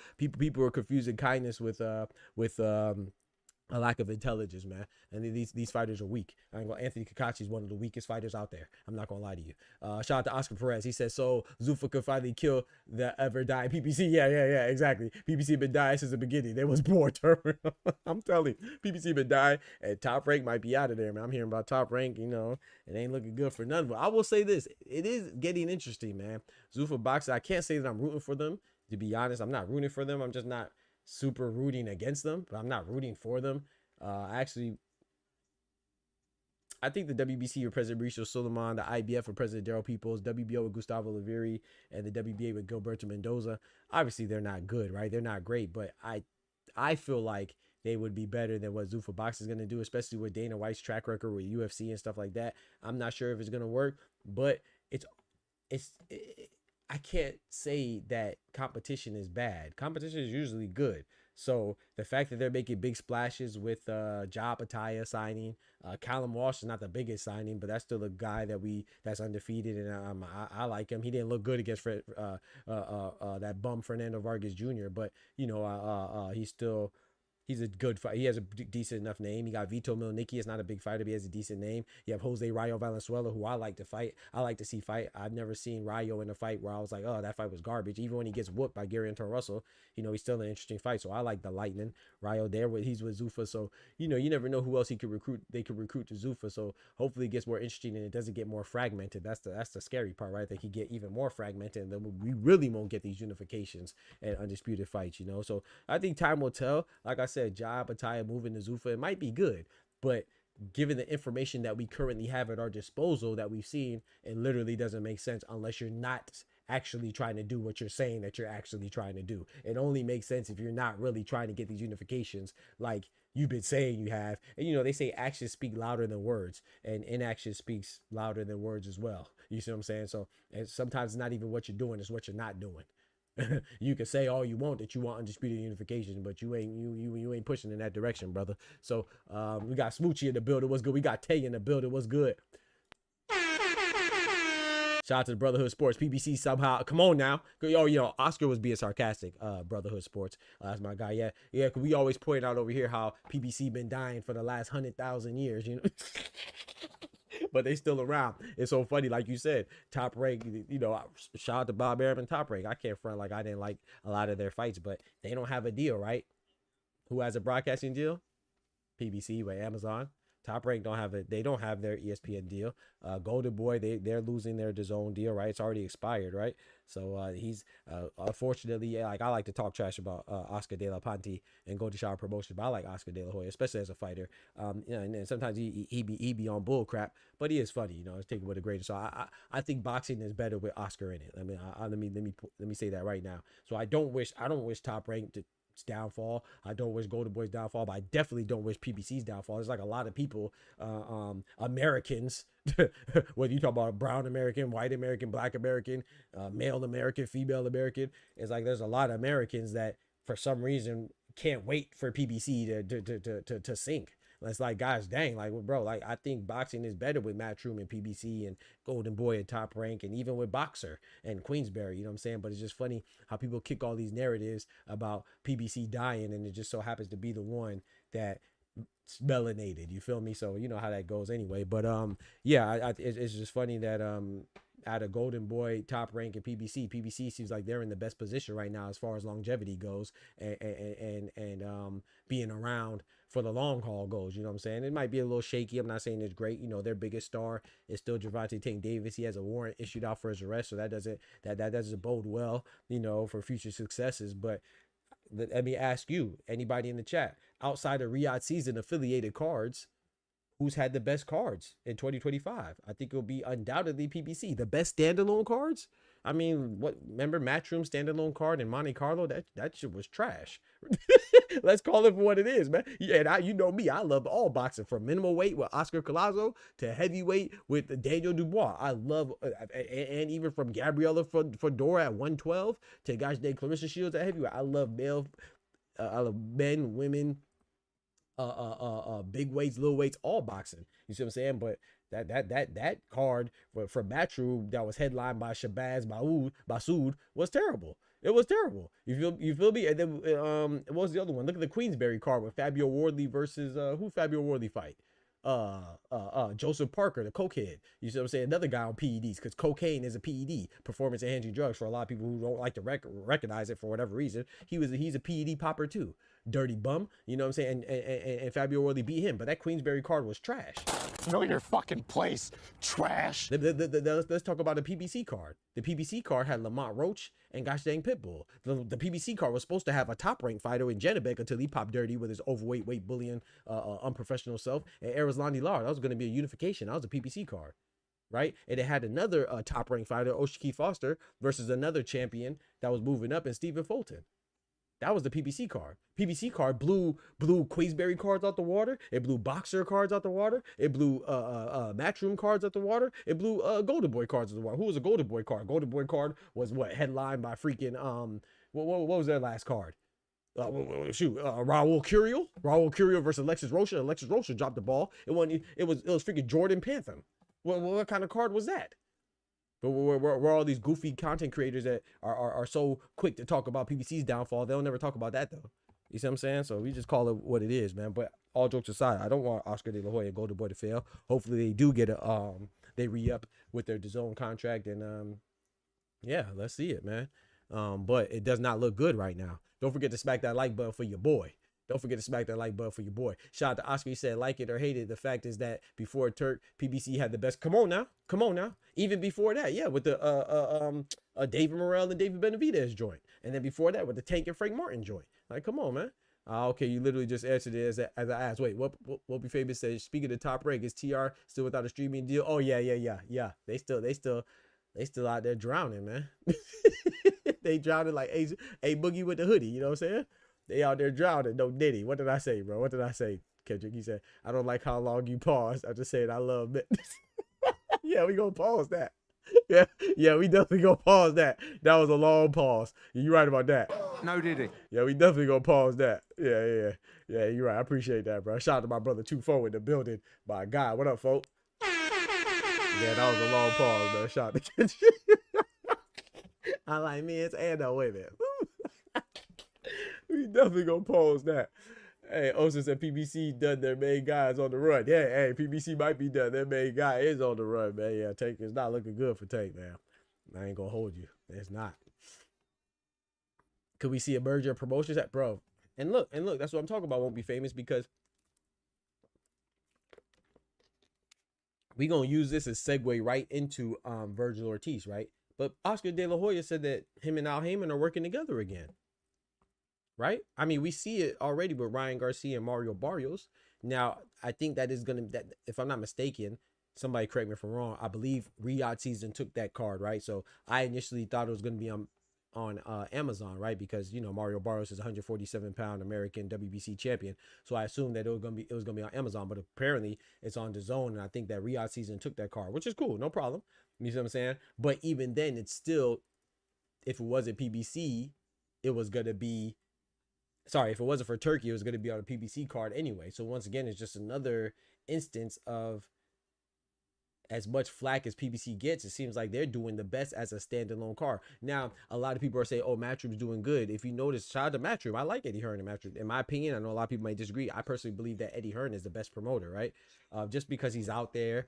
are confusing kindness with a lack of intelligence, man. And these fighters are weak. Anthony Kakachi is one of the weakest fighters out there. I'm not gonna lie to you. Shout out to Oscar Perez. He says, so Zuffa could finally kill the ever dying PPC. Yeah, exactly. PPC been dying since the beginning. They was born terminal. I'm telling you, PPC been dying, and Top Rank might be out of there, man. I'm hearing about Top Rank, you know, it ain't looking good for none. But I will say this, it is getting interesting, man. Zuffa boxing, I can't say that I'm rooting for them. To be honest, I'm not rooting for them. I'm just not super rooting against them, but I'm not rooting for them. Actually, I think the WBC with President Mauricio Suleiman, the IBF with President Daryl Peoples, WBO with Gustavo Laveri, and the WBA with Gilberto Mendoza. Obviously, they're not good, right? They're not great, but I feel like they would be better than what Zuffa Box is going to do, especially with Dana White's track record with UFC and stuff like that. I'm not sure if it's going to work, but I can't say that competition is bad. Competition is usually good. So the fact that they're making big splashes with Jai Opetaia signing, Callum Walsh is not the biggest signing, but that's still a guy that's undefeated, and I like him. He didn't look good against that bum Fernando Vargas Jr., but he's a good fight. He has a decent enough name. You got Vito Milnicki. It's not a big fighter, but he has a decent name. You have Jose Rayo Valenzuela, who I like to fight. I like to see fight. I've never seen Rayo in a fight where I was like, oh, that fight was garbage. Even when he gets whooped by Gary Anton Russell, he's still an interesting fight. So I like the Lightning. Rayo there, he's with Zuffa. So, you never know who else he could recruit. They could recruit to Zuffa. So hopefully it gets more interesting and it doesn't get more fragmented. That's the scary part, right? They could get even more fragmented, and then we really won't get these unifications and undisputed fights, So I think time will tell. Like I said, Jai Opetaia moving to Zuffa, it might be good, but given the information that we currently have at our disposal that we've seen, it literally doesn't make sense unless you're not actually trying to do what you're saying that you're actually trying to do. It only makes sense if you're not really trying to get these unifications like you've been saying you have. And they say actions speak louder than words, and inaction speaks louder than words as well. You see what I'm saying? So and sometimes it's not even what you're doing, it's what you're not doing. You can say all you want that you want undisputed unification, but you ain't pushing in that direction, brother. So we got Smoochie in the building. What's good? We got Tay in the building. What's good? Shout out to the Brotherhood Sports. PBC somehow. Come on now. Oscar was being sarcastic. Brotherhood Sports. That's my guy. Yeah. Cause we always point out over here how PBC been dying for the last 100,000 years. But they still around. It's so funny, like you said, Top Rank. Shout out to Bob Arum and Top Rank. I can't front like I didn't like a lot of their fights, but they don't have a deal, right? Who has a broadcasting deal? PBC with Amazon. Top Rank they don't have their ESPN deal. Golden Boy, they're losing their DAZN deal, right? It's already expired, right? So he's unfortunately, I like to talk trash about Oscar De La Ponte and Golden Shower Promotions, but I like Oscar De La Hoya, especially as a fighter. And sometimes he be on bull crap, but he is funny, Let's take it with a grain. So I think boxing is better with Oscar in it. I mean, let me say that right now. So I don't wish Top Rank to downfall. I don't wish Golden Boy's downfall, but I definitely don't wish PBC's downfall. There's like a lot of people, Americans, whether you talk about brown American, white American, black American, male American, female American, it's like there's a lot of Americans that for some reason can't wait for PBC to sink. It's like, guys, dang, bro, I think boxing is better with Matchroom and PBC and Golden Boy and Top Rank, and even with Boxer and Queensberry, you know what I'm saying? But it's just funny how people kick all these narratives about PBC dying, and it just so happens to be the one that melanated, you feel me? So you know how that goes anyway. But it's just funny that out of Golden Boy, Top Rank, and PBC seems like they're in the best position right now as far as longevity goes, and being around for the long haul goes. You know what I'm saying? It might be a little shaky. I'm not saying it's great. Their biggest star is still Gervonta Tank Davis. He has a warrant issued out for his arrest, so that doesn't bode well, for future successes. But let me ask you, anybody in the chat, outside of Riyadh season affiliated cards, who's had the best cards in 2025? I think it'll be undoubtedly PBC. The best standalone cards? I mean, remember Matchroom standalone card in Monte Carlo? That shit was trash. Let's call it for what it is, man. Yeah, and you know me, I love all boxing, from minimal weight with Oscar Collazo to heavyweight with Daniel Dubois. I love, and even from Gabriela Fedora at 112 to gosh dang Clarissa Shields at heavyweight. I love men, women, big weights, little weights, all boxing. You see what I'm saying? But that card for Matchroom that was headlined by Shabazz Masood was terrible. It was terrible. You feel me? And then what was the other one? Look at the Queensberry card with Fabio Wardley versus who Fabio Wardley fight? Joseph Parker, the cokehead. You see what I'm saying? Another guy on PEDs, because cocaine is a PED, performance enhancing drugs, for a lot of people who don't like to recognize it for whatever reason. He's a PED popper too. dirty bum. You know what I'm saying? And Fabio Worley beat him, but that Queensberry card was trash. Know your fucking place, trash. Let's talk about the PBC card. The PBC card had Lamont Roach and gosh dang Pitbull. The PBC card was supposed to have a top-ranked fighter in Janabek until he popped dirty with his overweight, weight bullying, unprofessional self, and Arislandi Lara. That was going to be a unification. That was a PBC card, right? And it had another top-ranked fighter, Oshiki Foster, versus another champion that was moving up in Stephen Fulton. That was the PBC card. PBC card blew Queensberry cards out the water. It blew Boxer cards out the water. It blew Matchroom cards out the water. It blew Golden Boy cards out the water. Who was a Golden Boy card? Golden Boy card was what, headlined by freaking what was their last card? Raul Curiel. Raul Curiel versus Alexis Rocha. Alexis Rocha dropped the ball. It was freaking Jordan Pantham. What kind of card was that? But we're all these goofy content creators that are so quick to talk about PBC's downfall. They'll never talk about that though. You see what I'm saying? So we just call it what it is, man. But all jokes aside, I don't want Oscar De La Hoya and Golden Boy to fail. Hopefully they do get they re-up with their DAZN contract, and yeah, let's see it, man. But it does not look good right now. Don't forget to smack that like button for your boy. Don't forget to smack that like button for your boy. Shout out to Oscar. He said, like it or hate it. The fact is that before Turk, PBC had the best. Come on now. Come on now. Even before that, yeah, with the David Morrell and David Benavidez joint. And then before that, with the Tank and Frank Martin joint. Like, come on, man. Okay, you literally just answered it as I asked. Wait, what be famous says, speaking of the top rank, is TR still without a streaming deal? Oh, yeah. They still out there drowning, man. They drowning like a Boogie with the hoodie, you know what I'm saying? They out there drowning, no Diddy. What did I say, bro? What did I say, Kendrick? He said, I don't like how long you pause. I just said I love it. Yeah, we gonna pause that. Yeah, we definitely gonna pause that. That was a long pause. You right about that. No Diddy. Yeah, we definitely gonna pause that. Yeah, you're right. I appreciate that, bro. Shout out to my brother 2-4 in the building. My God, what up, folks? Yeah, that was a long pause, man. Shout out to Kendrick. I like me. It's no, wait a minute. We definitely gonna pause that. Hey, Osa said PBC done their main guys on the run. Yeah, hey, PBC might be done. Their main guy is on the run, man. Yeah, Tank is not looking good for Tank, man. I ain't gonna hold you. It's not. Could we see a merger of promotions at bro? And look, that's what I'm talking about. Won't be famous because we gonna use this as segue right into Vergil Ortiz, right? But Oscar De La Hoya said that him and Al Heyman are working together again. Right? I mean, we see it already with Ryan Garcia and Mario Barrios. Now, I think that is going to, if I'm not mistaken, somebody correct me if I'm wrong, I believe Riyadh Season took that card, right? So I initially thought it was going to be on Amazon, right? Because, you know, Mario Barrios is a 147-pound American WBC champion. So I assumed that it was going to be on Amazon, but apparently it's on DAZN, and I think that Riyadh Season took that card, which is cool, no problem. You see what I'm saying? But even then, it's still, if it wasn't PBC, it was going to be, sorry, if it wasn't for Turkey, it was going to be on a PBC card anyway. So once again, it's just another instance of, as much flack as PBC gets, it seems like they're doing the best as a standalone card. Now, a lot of people are saying, oh, Matchroom's doing good. If you notice, shout out to Matchroom. I like Eddie Hearn and Matchroom. In my opinion, I know a lot of people might disagree. I personally believe that Eddie Hearn is the best promoter, right? Just because he's out there,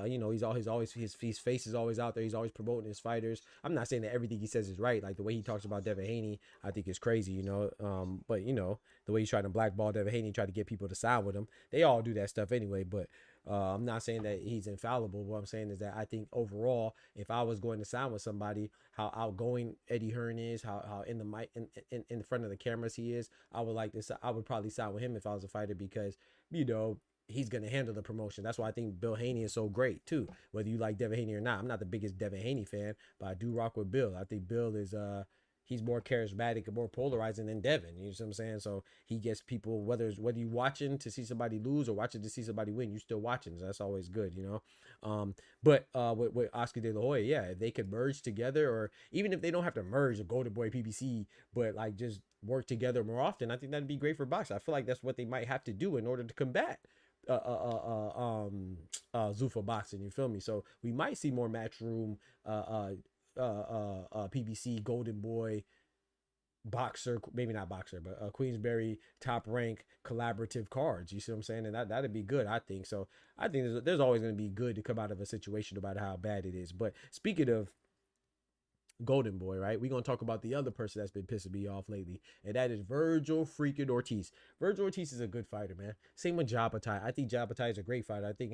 you know, his face is always out there. He's always promoting his fighters. I'm not saying that everything he says is right. Like the way he talks about Devin Haney, I think is crazy, you know. But, you know, the way he's trying to blackball Devin Haney, try to get people to side with him. They all do that stuff anyway, but I'm not saying that he's infallible. What I'm saying is that I think overall, if I was going to sign with somebody, how outgoing Eddie Hearn is, how in the mic, in front of the cameras he is, I would probably sign with him if I was a fighter because, you know, he's going to handle the promotion. That's why I think Bill Haney is so great too. Whether you like Devin Haney or not, I'm not the biggest Devin Haney fan, but I do rock with Bill. I think Bill is he's more charismatic and more polarizing than Devin. You know what I'm saying? So he gets people, whether you watching to see somebody lose or watching to see somebody win, you still watching. So that's always good, you know. But with Oscar De La Hoya, yeah, if they could merge together, or even if they don't have to merge a Golden Boy PBC, but like just work together more often, I think that'd be great for boxing. I feel like that's what they might have to do in order to combat Zuffa boxing. You feel me? So we might see more Matchroom PBC Golden Boy boxer, maybe not boxer, but Queensberry top rank collaborative cards. You see what I'm saying? And that'd be good, I think. So I think there's always going to be good to come out of a situation, no matter how bad it is. But speaking of Golden Boy, right? We're going to talk about the other person that's been pissing me off lately, and that is Vergil freaking Ortiz. Vergil Ortiz is a good fighter, man. Same with Jai Opetaia. I think Jai Opetaia is a great fighter. I think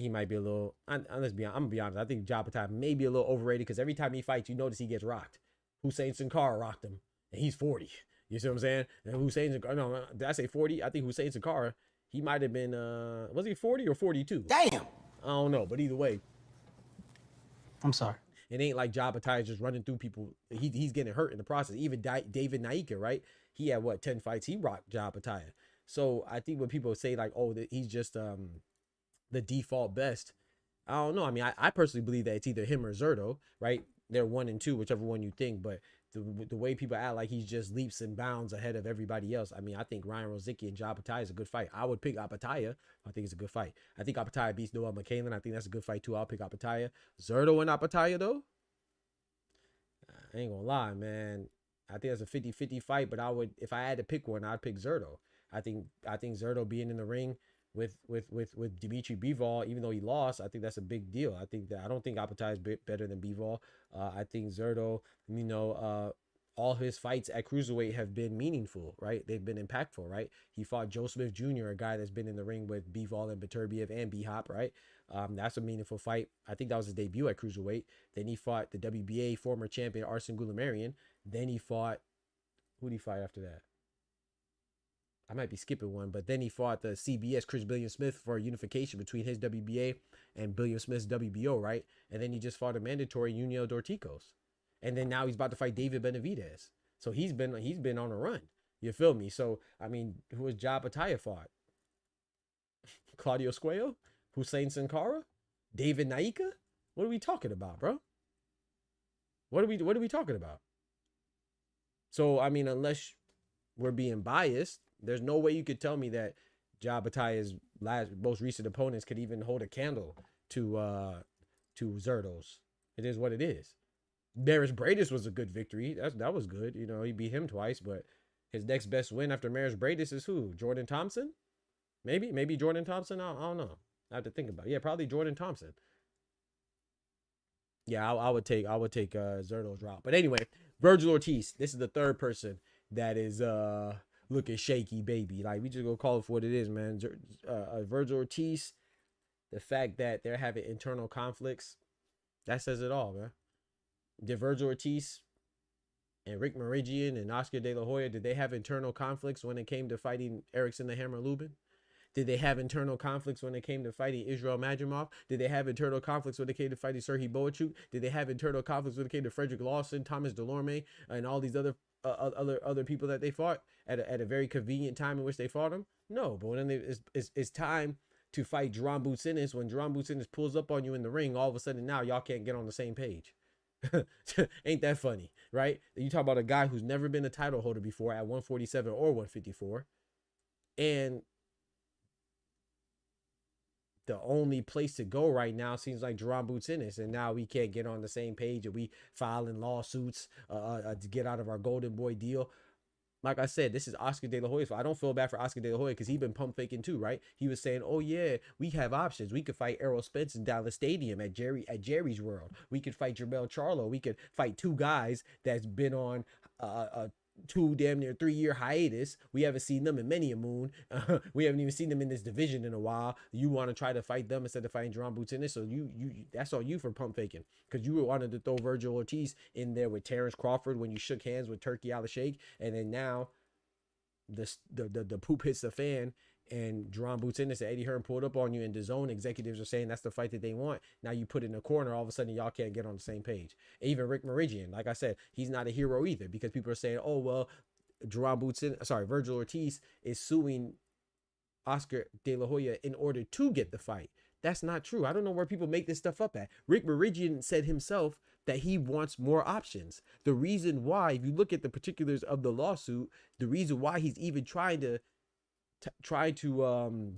he might be a little, I'm gonna be honest. I think Jai Opetaia may be a little overrated because every time he fights, you notice he gets rocked. Hussein Sankara rocked him, and he's 40. You see what I'm saying? And Hussein Sankara, no, did I say 40? I think Hussein Sankara, he might have been, was he 40 or 42? Damn. I don't know, but either way, I'm sorry. it ain't like Jai Opetaia just running through people. He's getting hurt in the process. Even David Naika, right? He had what, 10 fights? He rocked Jai Opetaia. So I think when people say like, oh, that he's just the default best, I don't know. I mean, I personally believe that it's either him or Zerto, right? They're 1 and 2, whichever one you think. But the way people act like he's just leaps and bounds ahead of everybody else. I mean, I think Ryan Rozicki and Jai Opetaia is a good fight. I would pick Opetaia. I think it's a good fight. I think Opetaia beats Noel McCain. I think that's a good fight too. I'll pick Opetaia. Zerto and Opetaia though, I ain't gonna lie, man. I think that's a 50-50 fight. But I would, if I had to pick one, I'd pick Zerto. I think Zerto being in the ring with Dimitri Bivol, even though he lost, I think that's a big deal. I don't think Opetaia is better than Bivol. I think Zerto, you know, all his fights at cruiserweight have been meaningful, right? They've been impactful, right? He fought Joe Smith Jr., a guy that's been in the ring with Bivol and Beterbiev and B-Hop, right? That's a meaningful fight. I think that was his debut at cruiserweight. Then he fought the WBA former champion Arsene Goulamarian. Then he fought, who did he fight after that? I might be skipping one, but then he fought the CBS Chris Billiam Smith for unification between his WBA and Billiam Smith's WBO, right? And then he just fought a mandatory Junior Dorticos. And then now he's about to fight David Benavidez. So he's been on a run. You feel me? So, I mean, who was Jai Opetaia fought? Claudio Squeo? Hussein Sankara? David Naika? What are we talking about, bro? What are we talking about? So, I mean, unless we're being biased, there's no way you could tell me that Jai Opetaia's most recent opponents could even hold a candle to Zerto's. It is what it is. Maris Bradis was a good victory. That was good. You know, he beat him twice, but his next best win after Maris Bradis is who? Jordan Thompson? Maybe Jordan Thompson. I don't know. I have to think about it. Yeah, probably Jordan Thompson. Yeah, I would take Zerto's route. But anyway, Vergil Ortiz. This is the third person that is looking shaky, baby. Like, we just gonna call it for what it is, man. Vergil Ortiz, the fact that they're having internal conflicts, that says it all, man. Did Vergil Ortiz and Rick Meridian and Oscar De La Hoya, did they have internal conflicts when it came to fighting Erickson the Hammer Lubin? Did they have internal conflicts when it came to fighting Israel Madrimov? Did they have internal conflicts when it came to fighting Sergey Boachuk? Did they have internal conflicts when it came to Frederick Lawson, Thomas Delorme, and all these other people that they fought at a very convenient time in which they fought them? No, but when it's time to fight Jerome Boutsinis, when Jerome Boutsinis pulls up on you in the ring, all of a sudden now y'all can't get on the same page. Ain't that funny, right? You talk about a guy who's never been a title holder before at 147 or 154, and the only place to go right now seems like Jerome Boutsinis, and now we can't get on the same page, and we filing lawsuits to get out of our Golden Boy deal. Like I said, this is Oscar De La Hoya's fault. I don't feel bad for Oscar De La Hoya because he's been pump faking too, right? He was saying, oh yeah, we have options. We could fight Errol Spence in Dallas Stadium at Jerry's World. We could fight Jermell Charlo. We could fight two guys that's been on a 2 damn near 3-year hiatus. We haven't seen them in many a moon. We haven't even seen them in this division in a while. You want to try to fight them instead of fighting Jerome Boutsinis, so you that's on you for pump faking, because you wanted to throw Vergil Ortiz in there with Terrence Crawford when you shook hands with Turkey Al-Sheikh, and then now the poop hits the fan and Jerome Boutsinis and Eddie Hearn pulled up on you, and the zone executives are saying that's the fight that they want. Now you put it in a corner, all of a sudden y'all can't get on the same page. Even Rick Meridian, like I said, he's not a hero either, because people are saying, oh well, Vergil Ortiz is suing Oscar De La Hoya in order to get the fight. That's not true. I don't know where people make this stuff up at. Rick Meridian said himself that he wants more options. The reason why, if you look at the particulars of the lawsuit, the reason why he's even trying to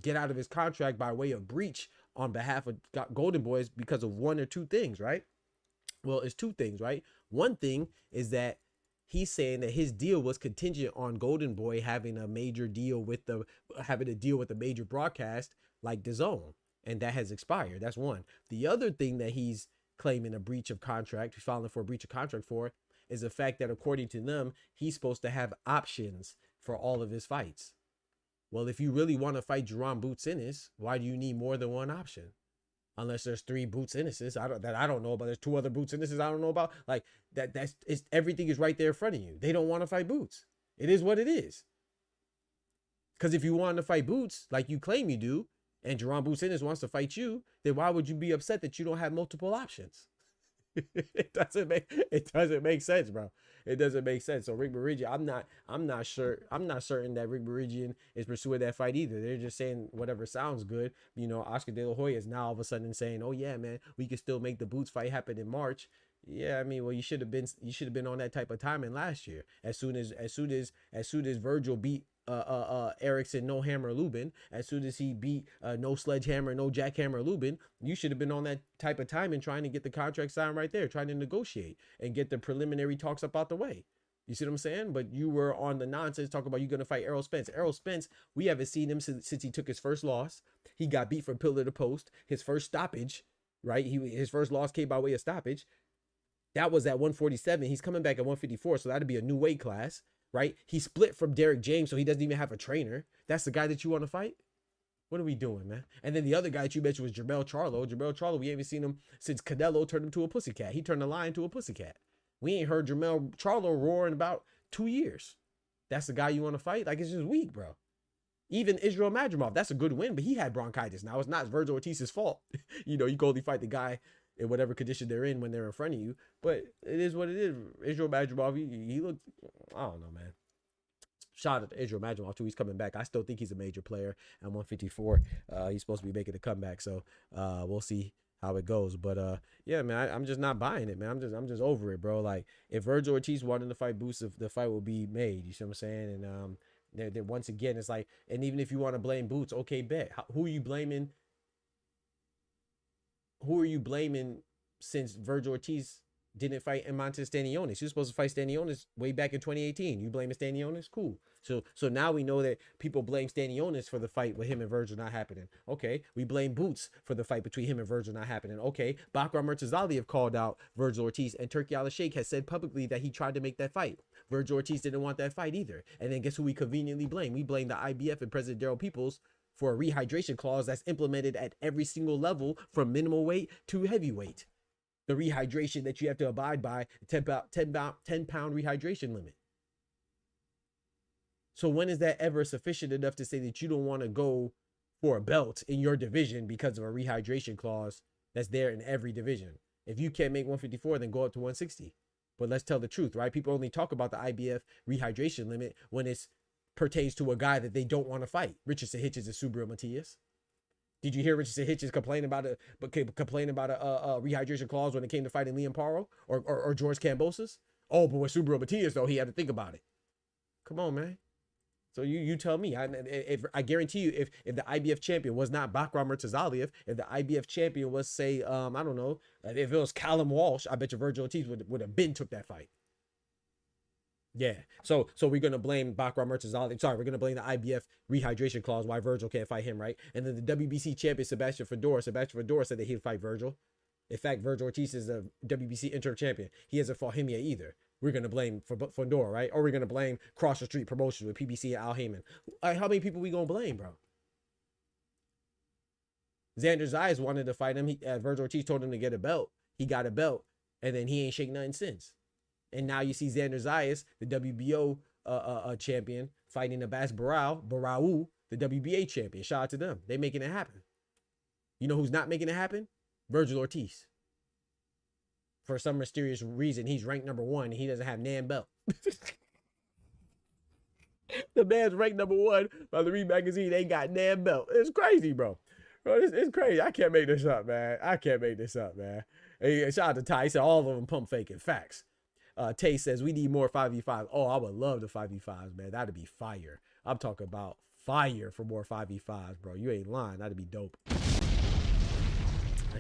get out of his contract by way of breach on behalf of Golden Boys because of one or two things, right? Well, it's two things, right? One thing is that he's saying that his deal was contingent on Golden Boy having a major deal with a major broadcast like DAZN, and that has expired. That's one. The other thing that he's claiming a breach of contract, filing for a breach of contract for, is the fact that according to them, he's supposed to have options for all of his fights. Well, if you really want to fight Jerome Boots Ennis, why do you need more than one option? Unless there's 3 Boots Ennises I don't know about. There's 2 other Boots Ennises I don't know about. Like everything is right there in front of you. They don't want to fight Boots. It is what it is. Because if you want to fight Boots like you claim you do, and Jerome Boots Ennis wants to fight you, then why would you be upset that you don't have multiple options? It doesn't make sense, bro. It doesn't make sense. So Rick Berigi, I'm not certain that Rick Berigian is pursuing that fight either. They're just saying whatever sounds good. You know, Oscar De La Hoya is now all of a sudden saying, "Oh yeah, man, we can still make the Boots fight happen in March." Yeah, I mean, well, you should have been on that type of timing last year. As soon as Vergil beat Erickson, no hammer Lubin, as soon as he beat no sledgehammer, no jackhammer Lubin, you should have been on that type of time and trying to get the contract signed right there, trying to negotiate and get the preliminary talks up out the way. You see what I'm saying? But you were on the nonsense talking about you're going to fight Errol Spence. Errol Spence, we haven't seen him since he took his first loss. He got beat from pillar to post. His first stoppage, right? His first loss came by way of stoppage. That was at 147. He's coming back at 154, so that'd be a new weight class, right? He split from Derek James, so he doesn't even have a trainer. That's the guy that you want to fight? What are we doing, man? And then the other guy that you mentioned was Jermell Charlo. Jermell Charlo, we haven't seen him since Canelo turned him to a pussycat. He turned the lion to a pussycat. We ain't heard Jermell Charlo roar in about 2 years. That's the guy you want to fight? Like, it's just weak, bro. Even Israel Madrimov, that's a good win, but he had bronchitis. Now, it's not Vergil Ortiz's fault. You know, you can only fight the guy in whatever condition they're in when they're in front of you. But it is what it is. Israel Madrimov, he looked, I don't know, man. Shout out to Israel Madrimov, too. He's coming back. I still think he's a major player at 154. He's supposed to be making a comeback, so we'll see how it goes. But yeah, man, I'm just not buying it, man. I'm just over it, bro. Like, if Vergil Ortiz wanted to fight Boots, the fight will be made. You see what I'm saying? And they're once again, it's like, and even if you want to blame Boots, okay, bet. Who are you blaming? Who are you blaming since Vergil Ortiz didn't fight Emantas Stanionis? You're supposed to fight Stanionis way back in 2018. You blaming Stanionis? Cool. So now we know that people blame Stanionis for the fight with him and Vergil not happening. Okay, we blame Boots for the fight between him and Vergil not happening. Okay, Bakram Murtazali have called out Vergil Ortiz, and Turki Al-Sheikh has said publicly that he tried to make that fight. Vergil Ortiz didn't want that fight either. And then guess who we conveniently blame? We blame the IBF and President Daryl Peoples for a rehydration clause that's implemented at every single level from minimal weight to heavyweight. The rehydration that you have to abide by, 10-pound rehydration limit. So when is that ever sufficient enough to say that you don't want to go for a belt in your division because of a rehydration clause that's there in every division? If you can't make 154, then go up to 160. But let's tell the truth, right? People only talk about the IBF rehydration limit when it pertains to a guy that they don't want to fight. Richardson Hitchens and Subriel Matias. Did you hear Richardson Hitchens complain about a rehydration clause when it came to fighting Liam Paro or George Kambosos? Oh, but with Subriel Matias, though, he had to think about it. Come on, man. So you tell me. I guarantee you, if the IBF champion was not Bakram Murtazaliev, if the IBF champion was, say, I don't know, if it was Callum Walsh, I bet you Vergil Ortiz would have been took that fight. Yeah. So we're gonna blame Bakram Murtazaliev. Sorry, we're gonna blame the IBF rehydration clause why Vergil can't fight him, right? And then the WBC champion Sebastian Fedora said that he'd fight Vergil. In fact, Vergil Ortiz is a WBC interim champion. He hasn't fought him yet either. We're going to blame Fedora, right? Or we're going to blame Cross the Street Promotions with PBC and Al Heyman. How many people we going to blame, bro? Xander Zayas wanted to fight him. Vergil Ortiz told him to get a belt. He got a belt, and then he ain't shake nothing since. And now you see Xander Zayas, the WBO champion, fighting Abbas Barau, the WBA champion. Shout out to them. They making it happen. You know who's not making it happen? Vergil Ortiz. For some mysterious reason, he's ranked #1 and he doesn't have NAM belt. The man's ranked #1 by the Reed magazine. They got NAM belt. It's crazy, bro. It's crazy. I can't make this up, man. Hey, shout out to Ty. He said all of them pump faking. Facts. Tay says we need more 5v5. Oh, I would love the 5v5s, man. That'd be fire. I'm talking about fire for more 5v5s, bro. You ain't lying. That'd be dope.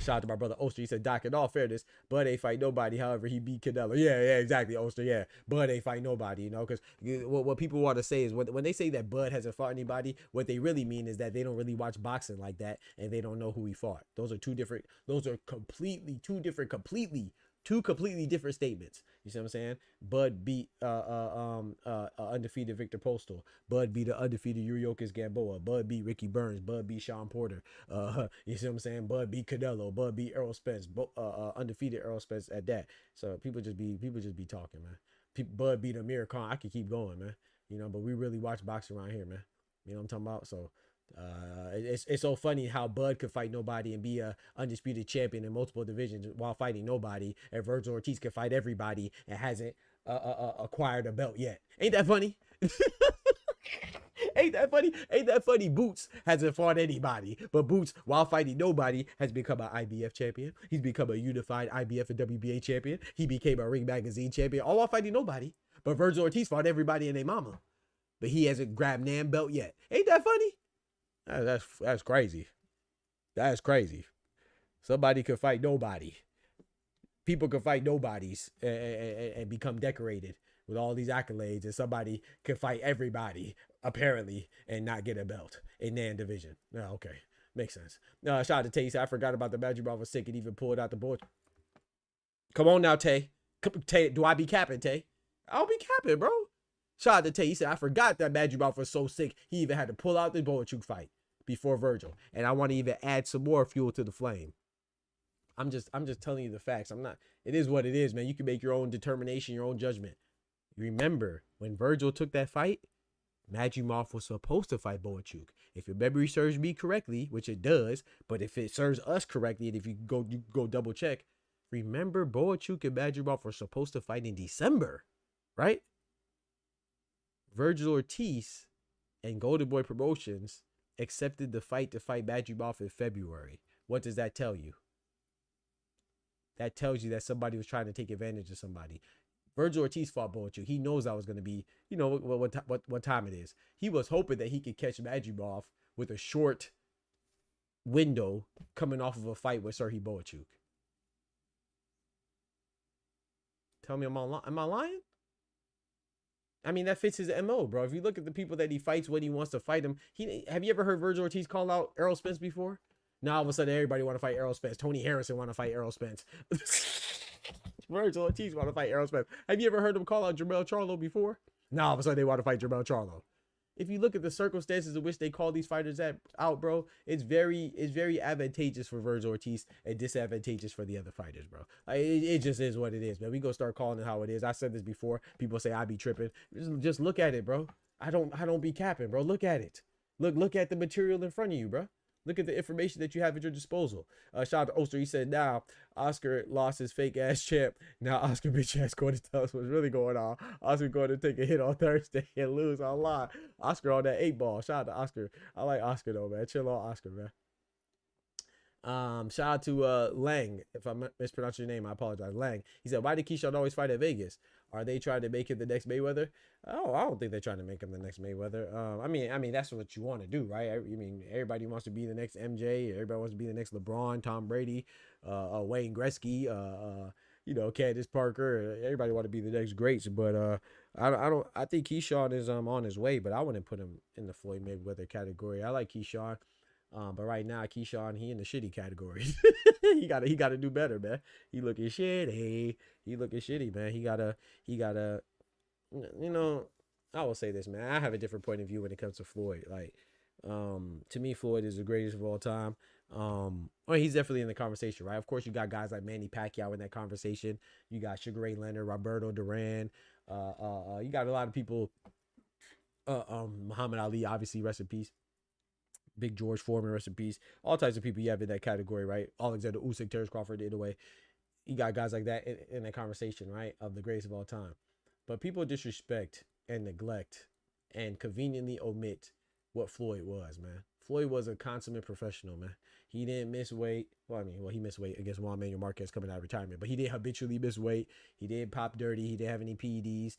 Shout out to my brother Oster. He said, Doc, in all fairness, Bud ain't fight nobody. However, he beat Canelo. Yeah, exactly, Oster. Yeah, Bud ain't fight nobody, you know, because what people want to say is when they say that Bud hasn't fought anybody, what they really mean is that they don't really watch boxing like that and they don't know who he fought. Those are two completely different statements. You see what I'm saying? Bud beat undefeated Victor Postal. Bud beat the undefeated Yuriokis Gamboa. Bud beat Ricky Burns. Bud beat Sean Porter. You see what I'm saying? Bud beat Canelo. Bud beat Errol Spence. Undefeated Errol Spence at that. So people just be talking, man. Bud beat Amir Khan. I could keep going, man. You know, but we really watch boxing around here, man. You know what I'm talking about? So it's so funny how Bud could fight nobody and be a undisputed champion in multiple divisions while fighting nobody, and Vergil Ortiz can fight everybody and hasn't acquired a belt yet. Ain't that funny? Ain't that funny? Boots hasn't fought anybody, but Boots, while fighting nobody, has become an IBF champion. He's become a unified IBF and WBA champion. He became a Ring Magazine champion, all while fighting nobody. But Vergil Ortiz fought everybody and their mama, but he hasn't grabbed Nam belt yet. Ain't that funny? That's crazy. That's crazy. Somebody could fight nobody. People could fight nobodies and become decorated with all these accolades, and somebody could fight everybody apparently and not get a belt in Nan division. No, okay, makes sense. Shout out to Tay. I forgot about the Magic Ball was sick and even pulled out the board. Come on now, Tay. Tay, do I be capping, Tay? I'll be capping, bro. Shout out to Tay. He said, I forgot that Madrimov was so sick, he even had to pull out the Boachuk fight before Vergil. And I want to even add some more fuel to the flame. I'm just telling you the facts. It is what it is, man. You can make your own determination, your own judgment. Remember, when Vergil took that fight, Madrimov was supposed to fight Boachuk. If your memory serves me correctly, which it does, but if it serves us correctly, and if you go double check, remember Boachuk and Madrimov were supposed to fight in December, right? Vergil Ortiz and Golden Boy Promotions accepted the fight to fight Madrimov in February. What does that tell you? That tells you that somebody was trying to take advantage of somebody. Vergil Ortiz fought Boachuk. He knows I was going to be, you know, what time it is. He was hoping that he could catch Madrimov with a short window coming off of a fight with Serhiy Boachuk. Tell me, am I lying? I mean, that fits his MO, bro. If you look at the people that he fights when he wants to fight him, have you ever heard Vergil Ortiz call out Errol Spence before? Now all of a sudden everybody want to fight Errol Spence. Tony Harrison want to fight Errol Spence. Vergil Ortiz want to fight Errol Spence. Have you ever heard him call out Jermell Charlo before? Now all of a sudden they want to fight Jermell Charlo. If you look at the circumstances in which they call these fighters out, bro, it's very advantageous for Vergil Ortiz and disadvantageous for the other fighters, bro. It just is what it is, man. We gonna start calling it how it is. I said this before. People say I be tripping. Just look at it, bro. I don't be capping, bro. Look at it. Look at the material in front of you, bro. Look at the information that you have at your disposal. Shout out to Oster. He said, now Oscar lost his fake ass champ. Now Oscar bitch ass going to tell us what's really going on. Oscar going to take a hit on Thursday and lose online. Oscar on that 8-ball. Shout out to Oscar. I like Oscar though, man. Chill on Oscar, man. Shout out to Lang. If I mispronounce your name, I apologize. Lang. He said, why did Keyshawn always fight at Vegas? Are they trying to make him the next Mayweather? Oh, I don't think they're trying to make him the next Mayweather. I mean that's what you want to do, right? I mean, everybody wants to be the next MJ. Everybody wants to be the next LeBron, Tom Brady, Wayne Gretzky, you know, Candace Parker. Everybody want to be the next greats, but I think Keyshawn is on his way, but I wouldn't put him in the Floyd Mayweather category. I like Keyshawn. But right now, Keyshawn, he in the shitty category. he gotta do better, man. He looking shitty. He looking shitty, man. He gotta, you know, I will say this, man. I have a different point of view when it comes to Floyd. Like, to me, Floyd is the greatest of all time. Well, he's definitely in the conversation, right? Of course, you got guys like Manny Pacquiao in that conversation. You got Sugar Ray Leonard, Roberto Duran. You got a lot of people. Muhammad Ali, obviously, rest in peace. Big George Foreman, rest in peace. All types of people you have in that category, right? Alexander Usyk, Terrence Crawford, in a way. You got guys like that in that conversation, right? Of the greatest of all time. But people disrespect and neglect and conveniently omit what Floyd was, man. Floyd was a consummate professional, man. He didn't miss weight. Well, he missed weight against Juan Manuel Marquez coming out of retirement. But he didn't habitually miss weight. He didn't pop dirty. He didn't have any PEDs.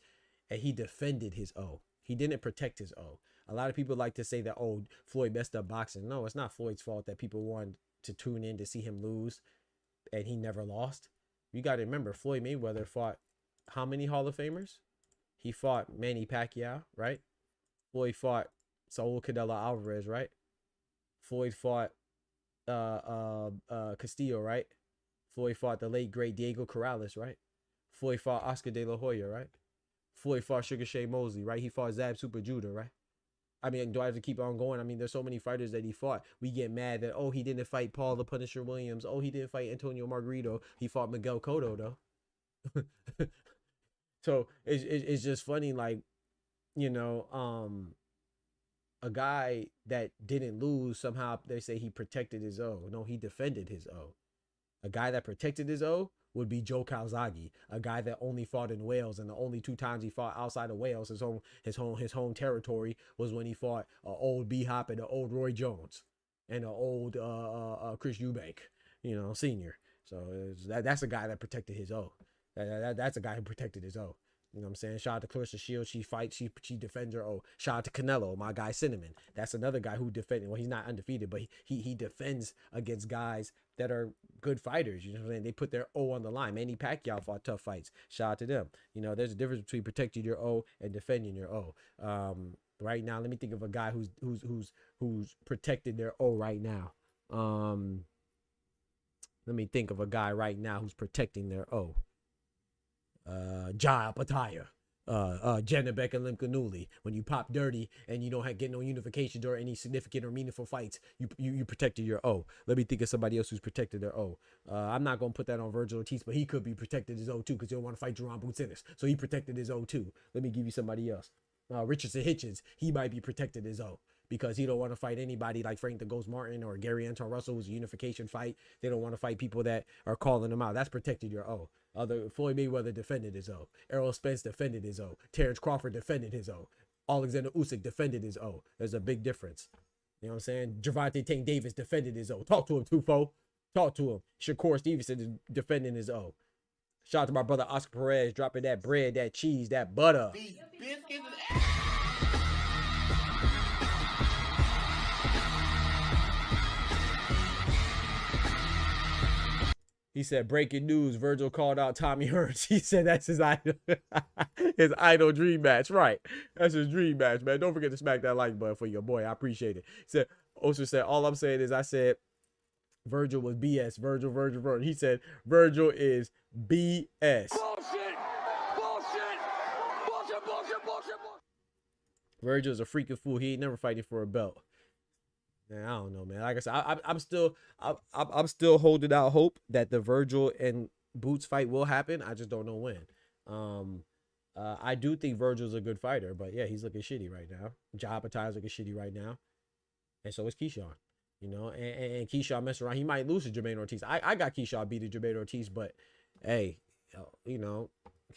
And he defended his O. He didn't protect his O. A lot of people like to say that, oh, Floyd messed up boxing. No, it's not Floyd's fault that people want to tune in to see him lose, and he never lost. You got to remember, Floyd Mayweather fought how many Hall of Famers? He fought Manny Pacquiao, right? Floyd fought Saul Canelo Alvarez, right? Floyd fought Castillo, right? Floyd fought the late great Diego Corrales, right? Floyd fought Oscar De La Hoya, right? Floyd fought Sugar Shane Mosley, right? He fought Zab Super Judah, right? I mean, do I have to keep on going? I mean, there's so many fighters that he fought. We get mad that, oh, he didn't fight Paul the Punisher Williams. Oh, he didn't fight Antonio Margarito. He fought Miguel Cotto, though. So it's just funny, like, you know, a guy that didn't lose, somehow they say he protected his O. No, he defended his O. A guy that protected his O would be Joe Calzaghe, a guy that only fought in Wales, and the only 2 times he fought outside of Wales, his home territory, was when he fought an old B Hop and an old Roy Jones and an old Chris Eubank, you know, senior. So that's a guy that protected his O. That's a guy who protected his O. You know what I'm saying? Shout out to Clarissa Shields. She fights. She defends her O. Shout out to Canelo, my guy Cinnamon. That's another guy who defended. Well, he's not undefeated, but he defends against guys that are good fighters. You know what I'm saying? They put their O on the line. Manny Pacquiao fought tough fights. Shout out to them. You know, there's a difference between protecting your O and defending your O. Right now, let me think of a guy who's protected their O right now. Let me think of a guy right now who's protecting their O. Jai Opetaia, Janabek and Limkanuli. When you pop dirty and you don't get no unification or any significant or meaningful fights, you protected your O. Let me think of somebody else who's protected their O. I'm not gonna put that on Vergil Ortiz, but he could be protected his O too, because he don't want to fight Jerome Boots Ennis, so he protected his O too. Let me give you somebody else. Richardson Hitchens, he might be protected his O, because he don't want to fight anybody like Frank the Ghost Martin or Gary Anton Russell, who's a unification fight. They don't want to fight people that are calling them out. That's protected your O. Floyd Mayweather defended his O. Errol Spence defended his O. Terrence Crawford defended his O. Alexander Usyk defended his O. There's a big difference. You know what I'm saying? Gervonta Tank Davis defended his O. Talk to him, Tufo. Talk to him. Shakur Stevenson is defending his O. Shout out to my brother Oscar Perez, dropping that bread, that cheese, that butter. He said, breaking news, Vergil called out Tommy Hearns. He said that's his idol, his idol dream match. Right. That's his dream match, man. Don't forget to smack that like button for your boy. I appreciate it. He said, Oster said, all I'm saying is I said Vergil was BS. Vergil. He said Vergil is BS. Bullshit. Vergil's a freaking fool. He ain't never fighting for a belt. Man, I don't know, man. Like I said, I'm still holding out hope that the Vergil and Boots fight will happen. I just don't know when. I do think Vergil's a good fighter, but yeah, he's looking shitty right now. Jai Opetaia's looking shitty right now, and so is Keyshawn. You know, and Keyshawn messing around, he might lose to Jermaine Ortiz. I got Keyshawn beating Jermaine Ortiz, but hey, you know,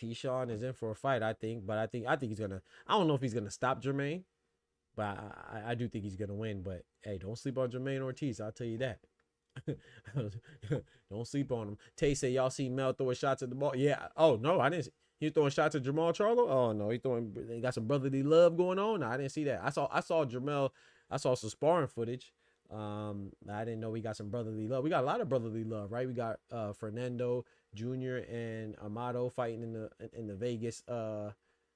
Keyshawn is in for a fight, I think. But I think he's gonna. I don't know if he's gonna stop Jermaine. But I do think he's going to win. But, hey, don't sleep on Jermaine Ortiz. I'll tell you that. Don't sleep on him. Tay said, y'all see Mel throwing shots at the ball? Yeah. Oh, no, I didn't see. He was throwing shots at Jamal Charlo? Oh, no. He got some brotherly love going on? No, I didn't see that. I saw Jamel. I saw some sparring footage. I didn't know we got some brotherly love. We got a lot of brotherly love, right? We got Fernando Jr. and Amado fighting in the Vegas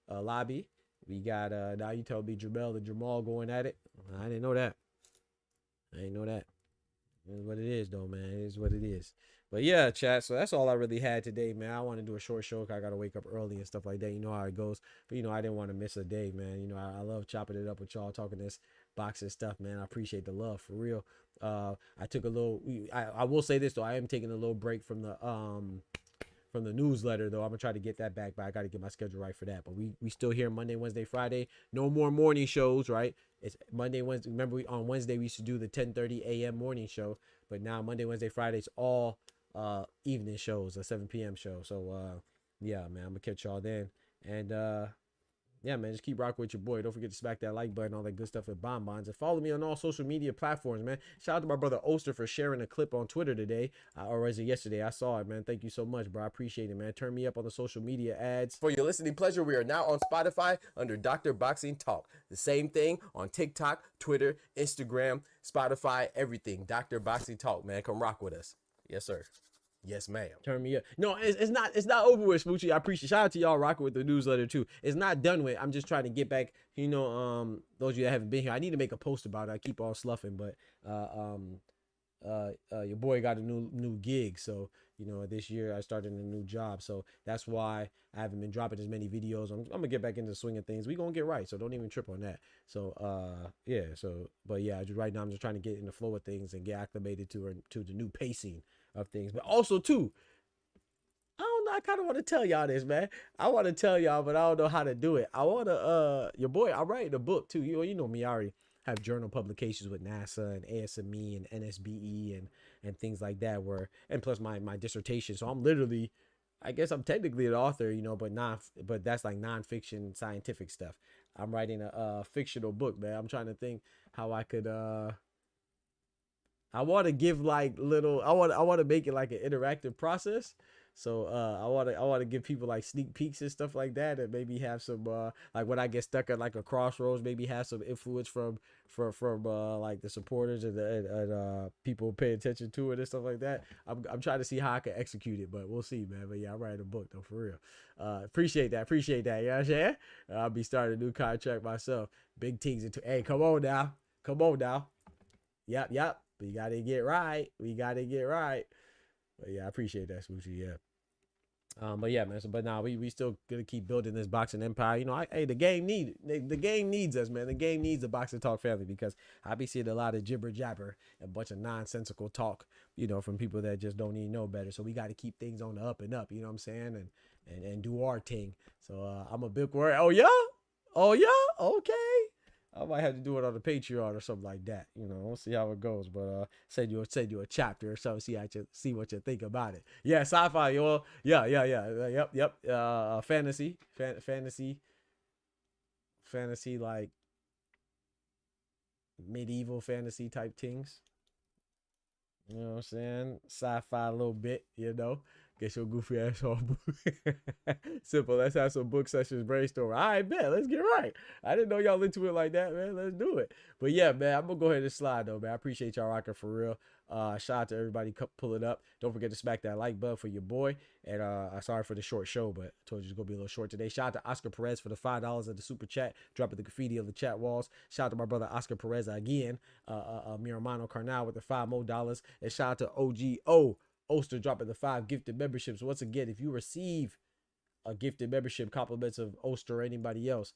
lobby. We got, now you tell me Jamel and Jamal going at it. I didn't know that. It is what it is, though, man. It is what it is. But yeah, chat. So that's all I really had today, man. I want to do a short show because I got to wake up early and stuff like that. You know how it goes. But, you know, I didn't want to miss a day, man. You know, I love chopping it up with y'all, talking this boxing stuff, man. I appreciate the love, for real. I took a little, I will say this, though. I am taking a little break from the newsletter, though. I'm gonna try to get that back, but I got to get my schedule right for that. But we still here Monday, Wednesday, Friday. No more morning shows, right? It's Monday, Wednesday. Remember, on Wednesday we used to do the 10:30 a.m. morning show, but now Monday, Wednesday, Friday, it's all evening shows, a 7 p.m. show. So yeah, man, I'm gonna catch y'all then. And yeah, man, just keep rocking with your boy. Don't forget to smack that like button, all that good stuff with bonbons. And follow me on all social media platforms, man. Shout out to my brother Oster for sharing a clip on Twitter today. Or was it yesterday? I saw it, man. Thank you so much, bro. I appreciate it, man. Turn me up on the social media ads. For your listening pleasure, we are now on Spotify under Dr. Boxing Talk. The same thing on TikTok, Twitter, Instagram, Spotify, everything. Dr. Boxing Talk, man. Come rock with us. Yes, sir. Yes, ma'am. Turn me up. No, it's not over with, Smoochie. I appreciate. Shout out to y'all rocking with the newsletter too. It's not done with. I'm just trying to get back. You know, those of you that haven't been here, I need to make a post about it. I keep on sloughing, but your boy got a new gig, so you know this year I started a new job, so that's why I haven't been dropping as many videos. I'm gonna get back into the swing of things. We gonna get right, so don't even trip on that. So yeah, but yeah, just right now I'm just trying to get in the flow of things and get acclimated to the new pacing of things. But also too, I don't know, I kind of want to tell y'all this, man. I want to tell y'all, but I don't know how to do it. I want to your boy, I'm writing a book too. You know me, I already have journal publications with NASA and ASME and NSBE and things like that, and plus my dissertation. So I'm literally, I guess I'm technically an author, you know, but that's like nonfiction scientific stuff. I'm writing a fictional book, man. I'm trying to think how I could I want to give like little, I want to make it like an interactive process. So I want to give people like sneak peeks and stuff like that, and maybe have some like when I get stuck at like a crossroads, maybe have some influence from like the supporters and people pay attention to it and stuff like that. I'm trying to see how I can execute it, but we'll see, man. But yeah, I'm writing a book though, for real. Appreciate that. You know what I'm saying? I'll be starting a new contract myself. Big things into. Hey, come on now. Yep. We gotta get right. But yeah, I appreciate that, Smoochie. Yeah. But yeah, man. So, but now we still gonna keep building this boxing empire. You know, the game the game needs us, man. The game needs the Boxing Talk family, because I be seeing a lot of jibber jabber, a bunch of nonsensical talk, you know, from people that just don't even know better. So we got to keep things on the up and up. You know what I'm saying? And do our thing. So I'm a big word. Oh yeah. Okay. I might have to do it on the Patreon or something like that. You know, we'll see how it goes. But send you a chapter or something. See what you think about it. Yeah, sci-fi, y'all. Yeah. Yep. Fantasy, like medieval fantasy type things. You know what I'm saying? Sci-fi a little bit. You know. Get your goofy ass on. Simple. Let's have some book sessions, brainstorm. All right, bet. Let's get right. I didn't know y'all into it like that, man. Let's do it. But yeah, man, I'm gonna go ahead and slide though, man. I appreciate y'all rocking for real. Shout out to everybody pulling up. Don't forget to smack that like button for your boy. And sorry for the short show, but I told you it's gonna be a little short today. Shout out to Oscar Perez for the $5 of the super chat, dropping the graffiti on the chat walls. Shout out to my brother Oscar Perez again. Mi hermano Carnal with the $5 more. And shout out to OGO Oster dropping the 5 gifted memberships. Once again, if you receive a gifted membership, compliments of Oster or anybody else,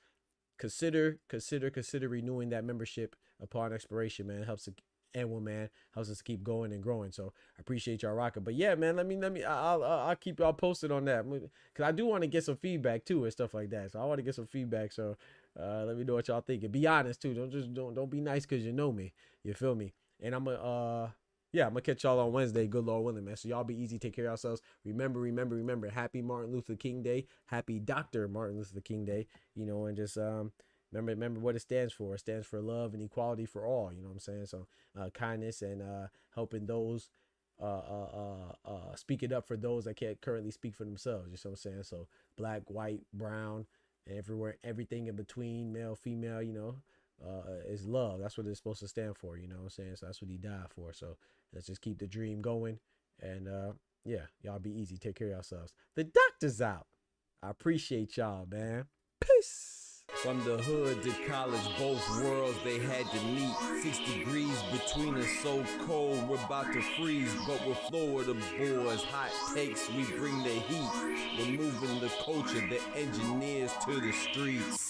consider renewing that membership upon expiration, man. It helps us keep going and growing. So I appreciate y'all rocking. But yeah, man, I'll keep y'all posted on that, because I do want to get some feedback too and stuff like that. So I want to get some feedback. So let me know what y'all think. And be honest too. Don't be nice because you know me. You feel me? And I'm gonna catch y'all on Wednesday, good Lord willing, man. So y'all be easy, take care of yourselves. Remember, happy Martin Luther King Day, happy Dr. Martin Luther King Day, you know, and just remember what it stands for. It stands for love and equality for all, you know what I'm saying? So kindness and helping those, speaking up for those that can't currently speak for themselves, you know what I'm saying? So black, white, brown, and everything in between, male, female, you know, is love. That's what it's supposed to stand for, you know what I'm saying? So that's what he died for. So let's just keep the dream going. And yeah, y'all be easy. Take care of yourselves. The doctor's out. I appreciate y'all, man. Peace. From the hood to college, both worlds they had to meet. 6 degrees between us, so cold we're about to freeze. But we're Florida boys, hot takes, we bring the heat. We're moving the culture, the engineers to the streets.